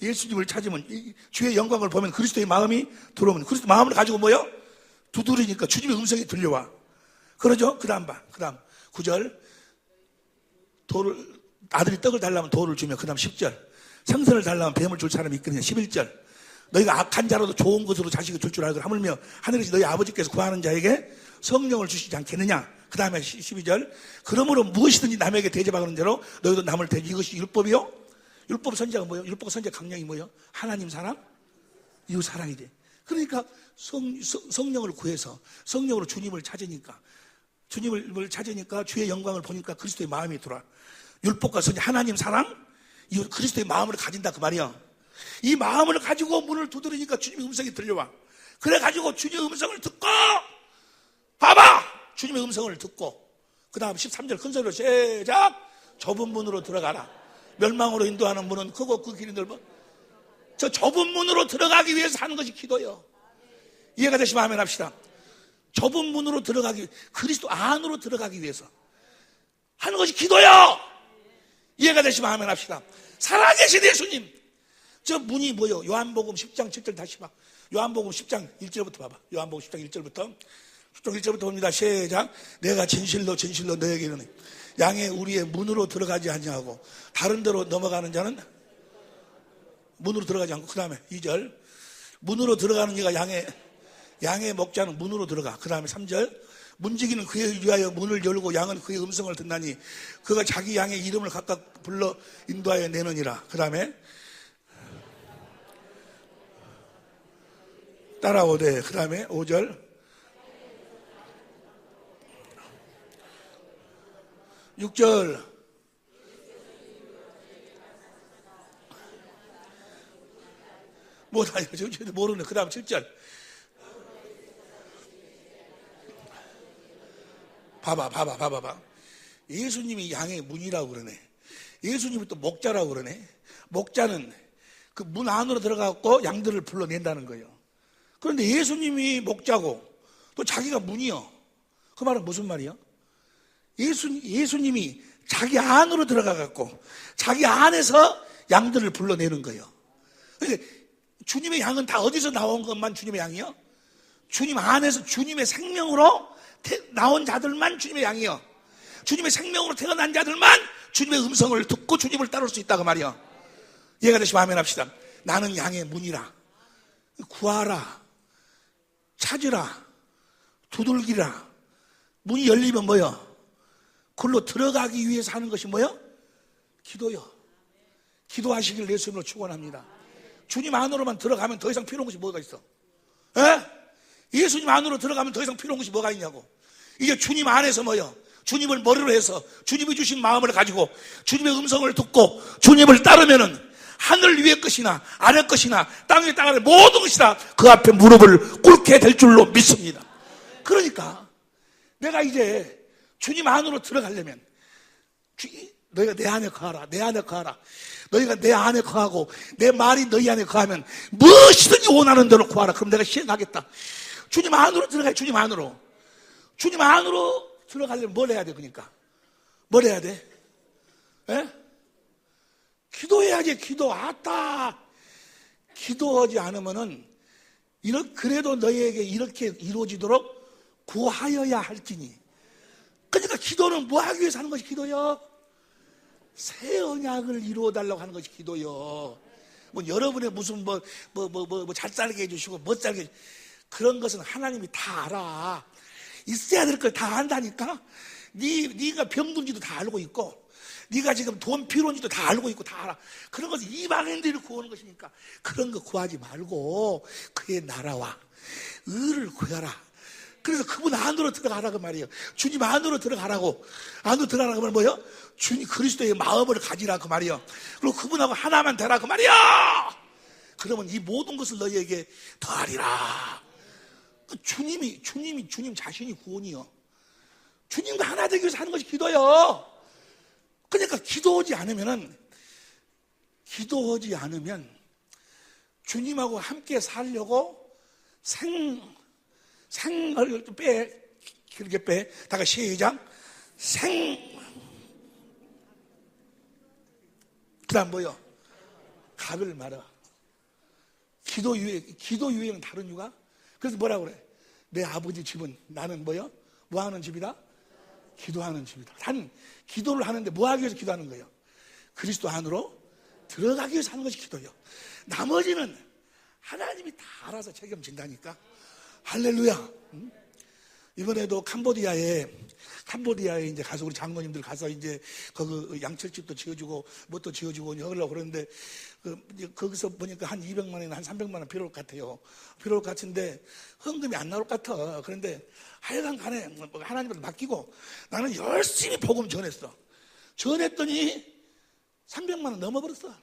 예수님을 찾으면 주의 영광을 보면 그리스도의 마음이 들어오면 그리스도 마음을 가지고 뭐요? 두드리니까 주님의 음성이 들려와. 그러죠? 그 다음 9절. 아들이 떡을 달라면 돌을 주며. 그 다음 10절. 생선을 달라면 뱀을 줄 사람이 있거든요. 11절. 너희가 악한 자라도 좋은 것으로 자식을 줄 줄 알고 하물며 하늘에서 너희 아버지께서 구하는 자에게 성령을 주시지 않겠느냐. 그 다음에 12절. 그러므로 무엇이든지 남에게 대접하는 대로 너희도 남을 대접. 이것이 율법이요? 율법 선지자가 뭐예요? 율법 선지자 강령이 뭐예요? 하나님 사랑, 이웃 사랑이지. 그러니까 성령을 구해서 성령으로 주님을 찾으니까 주의 영광을 보니까 그리스도의 마음이 들어와. 율법과 선지, 하나님 사랑, 이 그리스도의 마음을 가진다 그 말이야. 이 마음을 가지고 문을 두드리니까 주님의 음성이 들려와. 그래가지고 주님의 음성을 듣고, 봐봐! 주님의 음성을 듣고, 그 다음 13절 큰 소리로 시작! 좁은 문으로 들어가라. 멸망으로 인도하는 문은 크고 그 길이 넓어. 저 좁은 문으로 들어가기 위해서 하는 것이 기도예요. 이해가 되시면 아멘 합시다. 좁은 문으로 들어가기, 그리스도 안으로 들어가기 위해서 하는 것이 기도예요. 이해가 되시면 아멘 합시다. 살아계신 예수님. 저 문이 뭐요? 요한복음 10장 7절 다시 봐. 요한복음 10장 1절부터 봐봐. 요한복음 10장 1절부터. 10장 1절부터 봅니다. 시작. 내가 진실로 진실로 너에게 이르노니 양의 우리의 문으로 들어가지 아니하고 다른 데로 넘어가는 자는 문으로 들어가지 않고, 그 다음에 2절 문으로 들어가는 이가 양의 목자는 문으로 들어가. 그 다음에 3절 문지기는 그에 위하여 문을 열고 양은 그의 음성을 듣나니 그가 자기 양의 이름을 각각 불러 인도하여 내느니라. 그 다음에 따라오되, 그 다음에 5절 6절 뭐다 이거 모르네. 그 다음 7절 봐봐. 예수님이 양의 문이라고 그러네. 예수님이 또 목자라고 그러네. 목자는 그 문 안으로 들어가고 양들을 불러낸다는 거예요. 그런데 예수님이 목자고 또 자기가 문이요. 그 말은 무슨 말이요? 예수님이 자기 안으로 들어가갖고 자기 안에서 양들을 불러내는 거예요. 그러니까 주님의 양은 다 어디서 나온 것만 주님의 양이요? 주님 안에서 주님의 생명으로 나온 자들만 주님의 양이요. 주님의 생명으로 태어난 자들만 주님의 음성을 듣고 주님을 따를 수 있다고 말이요. 이해가 되시면 아멘 합시다. 나는 양의 문이라. 구하라, 찾으라, 두들기라. 문이 열리면 뭐요? 그걸로 들어가기 위해서 하는 것이 뭐요? 기도요. 기도하시길 예수님으로 축원합니다. 주님 안으로만 들어가면 더 이상 필요한 것이 뭐가 있어? 예수님 안으로 들어가면 더 이상 필요한 것이 뭐가 있냐고. 이제 주님 안에서 뭐요? 주님을 머리로 해서 주님이 주신 마음을 가지고 주님의 음성을 듣고 주님을 따르면은 하늘 위의 것이나 아래 것이나 땅 위의 땅 아래 모든 것이 다 그 앞에 무릎을 꿇게 될 줄로 믿습니다. 그러니까 내가 이제 주님 안으로 들어가려면 너희가 내 안에 거하라. 내 안에 거하라. 너희가 내 안에 거하고 내 말이 너희 안에 거하면 무엇이든지 원하는 대로 구하라. 그럼 내가 시행하겠다. 주님 안으로 들어가야. 주님 안으로 들어가려면 뭘 해야 돼? 그러니까 뭘 해야 돼? 기도해야지. 기도. 아따, 기도하지 않으면은 그래도 너희에게 이렇게 이루어지도록 구하여야 할지니. 그러니까 기도는 뭐 하기 위해서 하는 것이 기도요? 새 언약을 이루어달라고 하는 것이 기도요. 뭐 여러분의 무슨 잘 살게 해주시고 못 살게 해주시고 그런 것은 하나님이 다 알아. 있어야 될 걸 다 안다니까. 네가 병든지도 다 알고 있고 네가 지금 돈 필요한지도 다 알고 있고 다 알아. 그런 것은 이방인들이 구하는 것이니까 그런 거 구하지 말고 그의 나라와 의를 구하라. 그래서 그분 안으로 들어가라고 말이에요. 주님 안으로 들어가라고. 안으로 들어가라고 하면 뭐예요? 주님 그리스도의 마음을 가지라고 말이에요. 그리고 그분하고 하나만 되라고 말이에요. 그러면 이 모든 것을 너희에게 더하리라. 주님 자신이 구원이요. 주님과 하나 되기 위해서 하는 것이 기도요. 그러니까 기도하지 않으면 주님하고 함께 살려고 생을 길게 빼. 다가 시작. 그 다음 뭐요? 갑을 말아. 기도 유예는 다른 이유가? 그래서 뭐라 그래? 내 아버지 집은 나는 뭐요? 뭐 하는 집이다? 기도하는 집이다. 나는 기도를 하는데 뭐 하기 위해서 기도하는 거예요? 그리스도 안으로 들어가기 위해서 하는 것이 기도예요. 나머지는 하나님이 다 알아서 책임진다니까. 할렐루야. 이번에도 캄보디아에 이제 가서 우리 장로님들 가서 이제 거기 양철집도 지어주고 뭣도 지어주고 하려고 그러는데 거기서 보니까 한 200만 원이나 한 300만 원 필요할 것 같아요. 필요할 것 같은데 헌금이 안 나올 것 같아. 그런데 하여간 간에 하나님한테 맡기고 나는 열심히 복음 전했어. 전했더니 300만 원 넘어버렸어.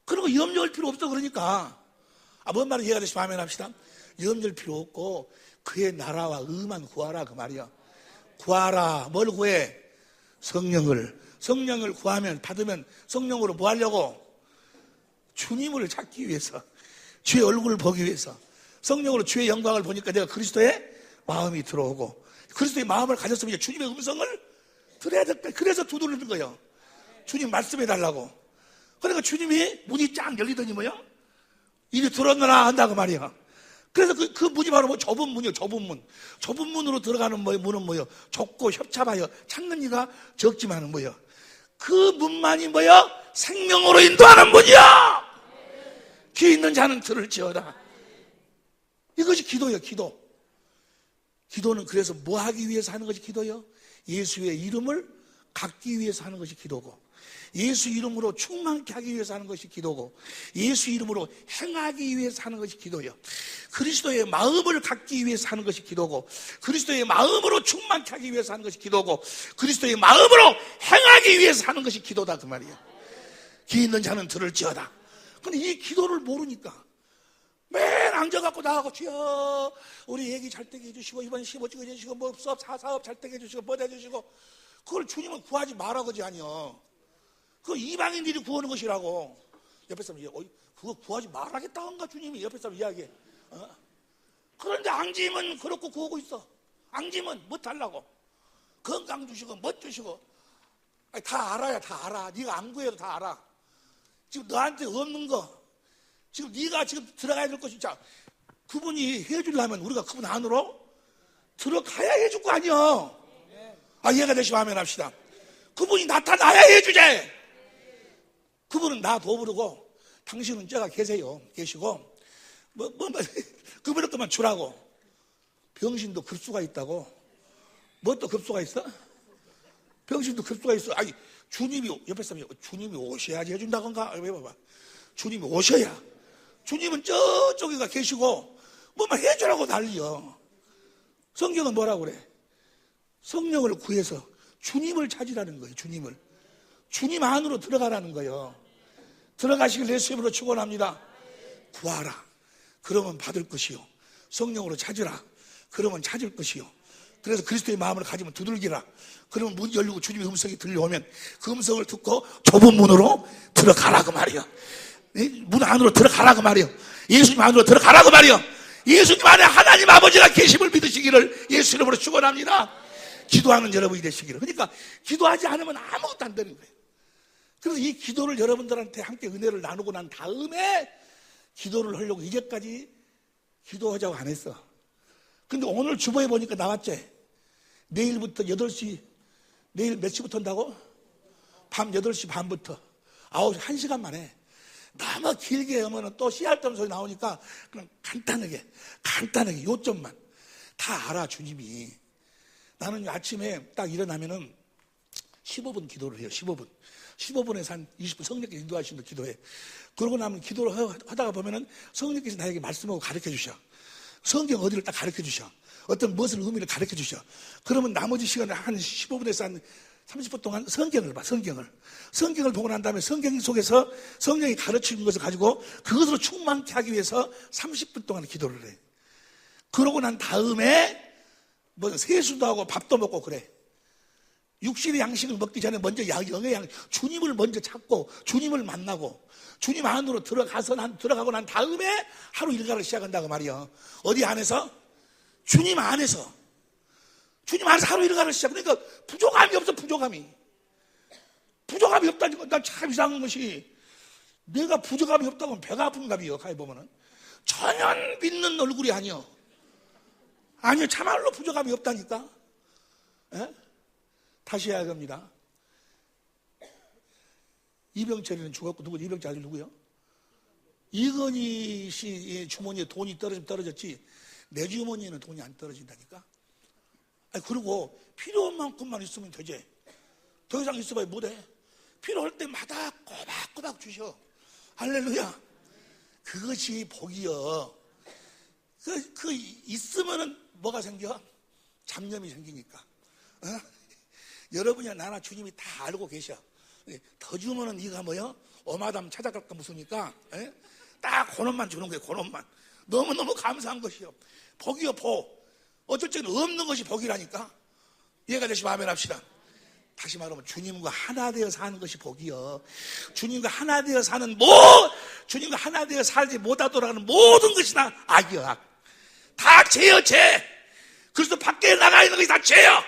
그리고 염려할 필요 없어. 그러니까 뭔 말은 이해가 되시면 아멘 합시다. 염려할 필요 없고 그의 나라와 의만 구하라 그 말이야. 구하라. 뭘 구해? 성령을 구하면, 받으면 성령으로 뭐 하려고? 주님을 찾기 위해서, 주의 얼굴을 보기 위해서. 성령으로 주의 영광을 보니까 내가 그리스도의 마음이 들어오고, 그리스도의 마음을 가졌으면 이제 주님의 음성을 들어야 될 거야. 그래서 두드리는 거예요. 주님 말씀해달라고. 그러니까 주님이 문이 쫙 열리더니 뭐요? 이리 들어오너라 한다고 말이야. 그래서 그 문이 바로 좁은 문이요. 좁은 문으로 들어가는 문은 뭐요? 좁고 협잡하여 찾는 이가 적지만은 뭐요? 그 문만이 뭐요? 생명으로 인도하는 문이야. 귀 있는 자는 들을지어다. 이것이 기도예요. 기도는 그래서 뭐 하기 위해서 하는 것이 기도예요? 예수의 이름을 갖기 위해서 하는 것이 기도고, 예수 이름으로 충만케 하기 위해서 하는 것이 기도고, 예수 이름으로 행하기 위해서 하는 것이 기도예요. 그리스도의 마음을 갖기 위해서 하는 것이 기도고, 그리스도의 마음으로 충만케 하기 위해서 하는 것이 기도고, 그리스도의 마음으로 행하기 위해서 하는 것이 기도다 그 말이에요. 귀 있는 자는 들을지어다. 근데 이 기도를 모르니까 맨 앉아갖고 나가고, 주여 우리 얘기 잘 되게 해주시고, 이번 15주 해주시고, 뭐 사업 잘 되게 해주시고, 뭐 해주시고, 그걸 주님은 구하지 마라 그러지 아니요. 그거 이방인들이 구하는 것이라고. 옆에 사람 그거 구하지 말라겠다 한가 주님이 옆에 사람 이야기해. 그런데 앙짐은 그렇고 구하고 있어. 앙짐은 뭐 달라고? 건강 주시고 뭐 주시고. 아니, 다 알아야 다 알아. 네가 안 구해도 다 알아. 지금 너한테 없는 거, 지금 네가 지금 들어가야 될 것이, 자, 그분이 해주려면 우리가 그분 안으로 들어가야 해줄 거 아니야. 이해가 되시면 아멘 합시다. 그분이 나타나야 해주지. 그분은 나 도부르고 당신은 제가 계시고 그분의 것만 주라고. 병신도 급수가 있다고. 뭐 또 급수가 있어? 병신도 급수가 있어. 아니 주님이 옆에 사람이 주님이 오셔야지 해준다건가? 왜 봐봐. 주님이 오셔야. 주님은 저쪽에가 계시고 뭐만 해주라고 난리여. 성경은 뭐라고 그래? 성령을 구해서 주님을 찾으라는 거예요. 주님 안으로 들어가라는 거예요. 들어가시길 예수 이름으로 축원합니다. 구하라. 그러면 받을 것이요. 성령으로 찾으라. 그러면 찾을 것이요. 그래서 그리스도의 마음을 가지면 두들기라. 그러면 문이 열리고 주님의 음성이 들려오면 그 음성을 듣고 좁은 문으로 들어가라 그 말이요. 문 안으로 들어가라 그 말이요. 예수님 안으로 들어가라 그 말이요. 예수님 안에 하나님 아버지가 계심을 믿으시기를 예수 이름으로 축원합니다. 기도하는 여러분이 되시기를. 그러니까 기도하지 않으면 아무것도 안 되는 거예요. 그래서 이 기도를 여러분들한테 함께 은혜를 나누고 난 다음에 기도를 하려고 이제까지 기도하자고 안 했어. 근데 오늘 주보에 보니까 나왔지. 내일부터 8시, 내일 몇 시부터 한다고? 밤 8시 반부터 9시, 1시간 만에. 너무 길게 하면 또 씨알점 소리 나오니까 그냥 간단하게 요점만 다 알아 주님이. 나는 아침에 딱 일어나면은 15분 기도를 해요. 15분에서 한 20분 성령께서 인도하시는 기도해. 그러고 나면 기도를 하다가 보면은 성령께서 나에게 말씀하고 가르쳐 주셔. 성경 어디를 딱 가르쳐 주셔. 어떤 무엇을 의미를 가르쳐 주셔. 그러면 나머지 시간에 한 15분에서 한 30분 동안 성경을 봐. 성경을 보고 난 다음에 성경 속에서 성령이 가르치는 것을 가지고 그것으로 충만케 하기 위해서 30분 동안 기도를 해. 그러고 난 다음에 뭐 세수도 하고 밥도 먹고 그래. 육신의 양식을 먹기 전에 먼저 영의 양식, 주님을 먼저 찾고 주님을 만나고 주님 안으로 들어가고 난 다음에 하루 일과를 시작한다고 말이야. 어디 안에서? 주님 안에서 하루 일과를 시작. 그러니까 부족함이 없어. 부족함이 없다니까. 난 참 이상한 것이, 내가 부족함이 없다고 하면 배가 아픈가 봐요. 가히 보면은 전혀 믿는 얼굴이 아니요. 참말로 부족함이 없다니까. 에? 다시 해야 합니다. 이병철이는 죽었고, 누구 이병철 아들 누구요? 이건희 씨 주머니에 돈이 떨어졌지 내 주머니에는 돈이 안 떨어진다니까. 그리고 필요한 만큼만 있으면 되지. 더 이상 있어봐야 못해. 필요할 때마다 꼬박꼬박 주셔. 할렐루야. 그것이 복이여. 있으면은 뭐가 생겨? 잡념이 생기니까. 여러분이나 나나 주님이 다 알고 계셔. 더 주면은 네가 뭐요? 어마담 찾아갈까 무섭니까? 에? 딱 그놈만 주는 거예요. 그놈만. 너무너무 감사한 것이요. 복이요, 복. 어쩔 때는 없는 것이 복이라니까. 이해가 되시면 아멘 합시다. 다시 말하면 주님과 하나 되어 사는 것이 복이요. 주님과 하나 되어 사는 주님과 하나 되어 살지 못하도록 모든 것이 다 악이요, 악. 다 죄요, 죄. 그래서 밖에 나가 있는 것이 다 죄요.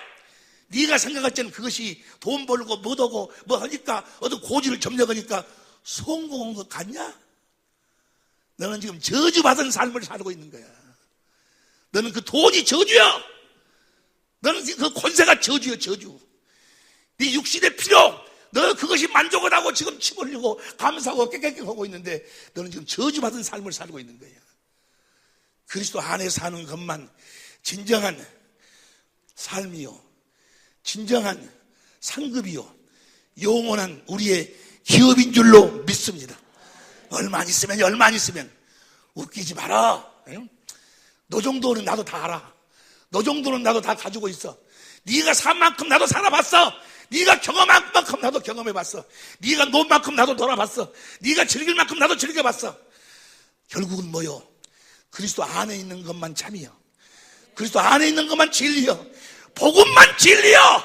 네가 생각할 때는 그것이 돈 벌고 뭐하고 뭐 하니까 어떤 고지를 점령하니까 성공한 것 같냐? 너는 지금 저주받은 삶을 살고 있는 거야. 너는 그 돈이 저주야. 너는 그 권세가 저주야, 저주. 네 육신의 필요, 너 그것이 만족을 하고 지금 침 흘리고 감사하고 깨끗하고 있는데 너는 지금 저주받은 삶을 살고 있는 거야. 그리스도 안에 사는 것만 진정한 삶이요, 진정한 상급이요, 영원한 우리의 기업인 줄로 믿습니다. 얼마 있으면 웃기지 마라. 너 정도는 나도 다 알아. 너 정도는 나도 다 가지고 있어. 네가 산 만큼 나도 살아봤어. 네가 경험한 만큼 나도 경험해봤어. 네가 논 만큼 나도 놀아봤어. 네가 즐길 만큼 나도 즐겨봤어. 결국은 뭐요? 그리스도 안에 있는 것만 참이요, 그리스도 안에 있는 것만 진리요, 복음만 진리요.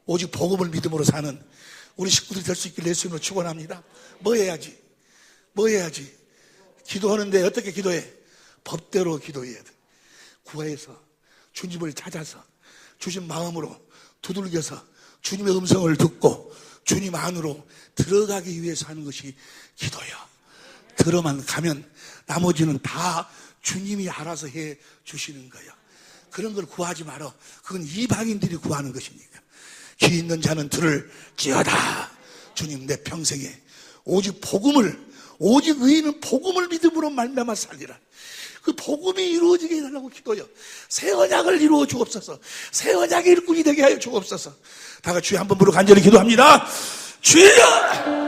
오직 복음을 믿음으로 사는 우리 식구들이 될 수 있길 예수님으로 축원합니다. 뭐 해야지? 기도하는데 어떻게 기도해? 법대로 기도해야 돼. 구해서 주님을 찾아서 주신 마음으로 두들겨서 주님의 음성을 듣고 주님 안으로 들어가기 위해서 하는 것이 기도야. 들어만 가면 나머지는 다 주님이 알아서 해 주시는 거야. 그런 걸 구하지 마라. 그건 이방인들이 구하는 것이니까. 귀 있는 자는 들을지어다. 주님, 내 평생에 오직 오직 의인은 복음을 믿음으로 말미암아 살리라. 그 복음이 이루어지게 해달라고 기도해요. 새 언약을 이루어 주옵소서. 새 언약의 일꾼이 되게 하여 주옵소서. 다 같이 주여 한번 부르고 간절히 기도합니다. 주여!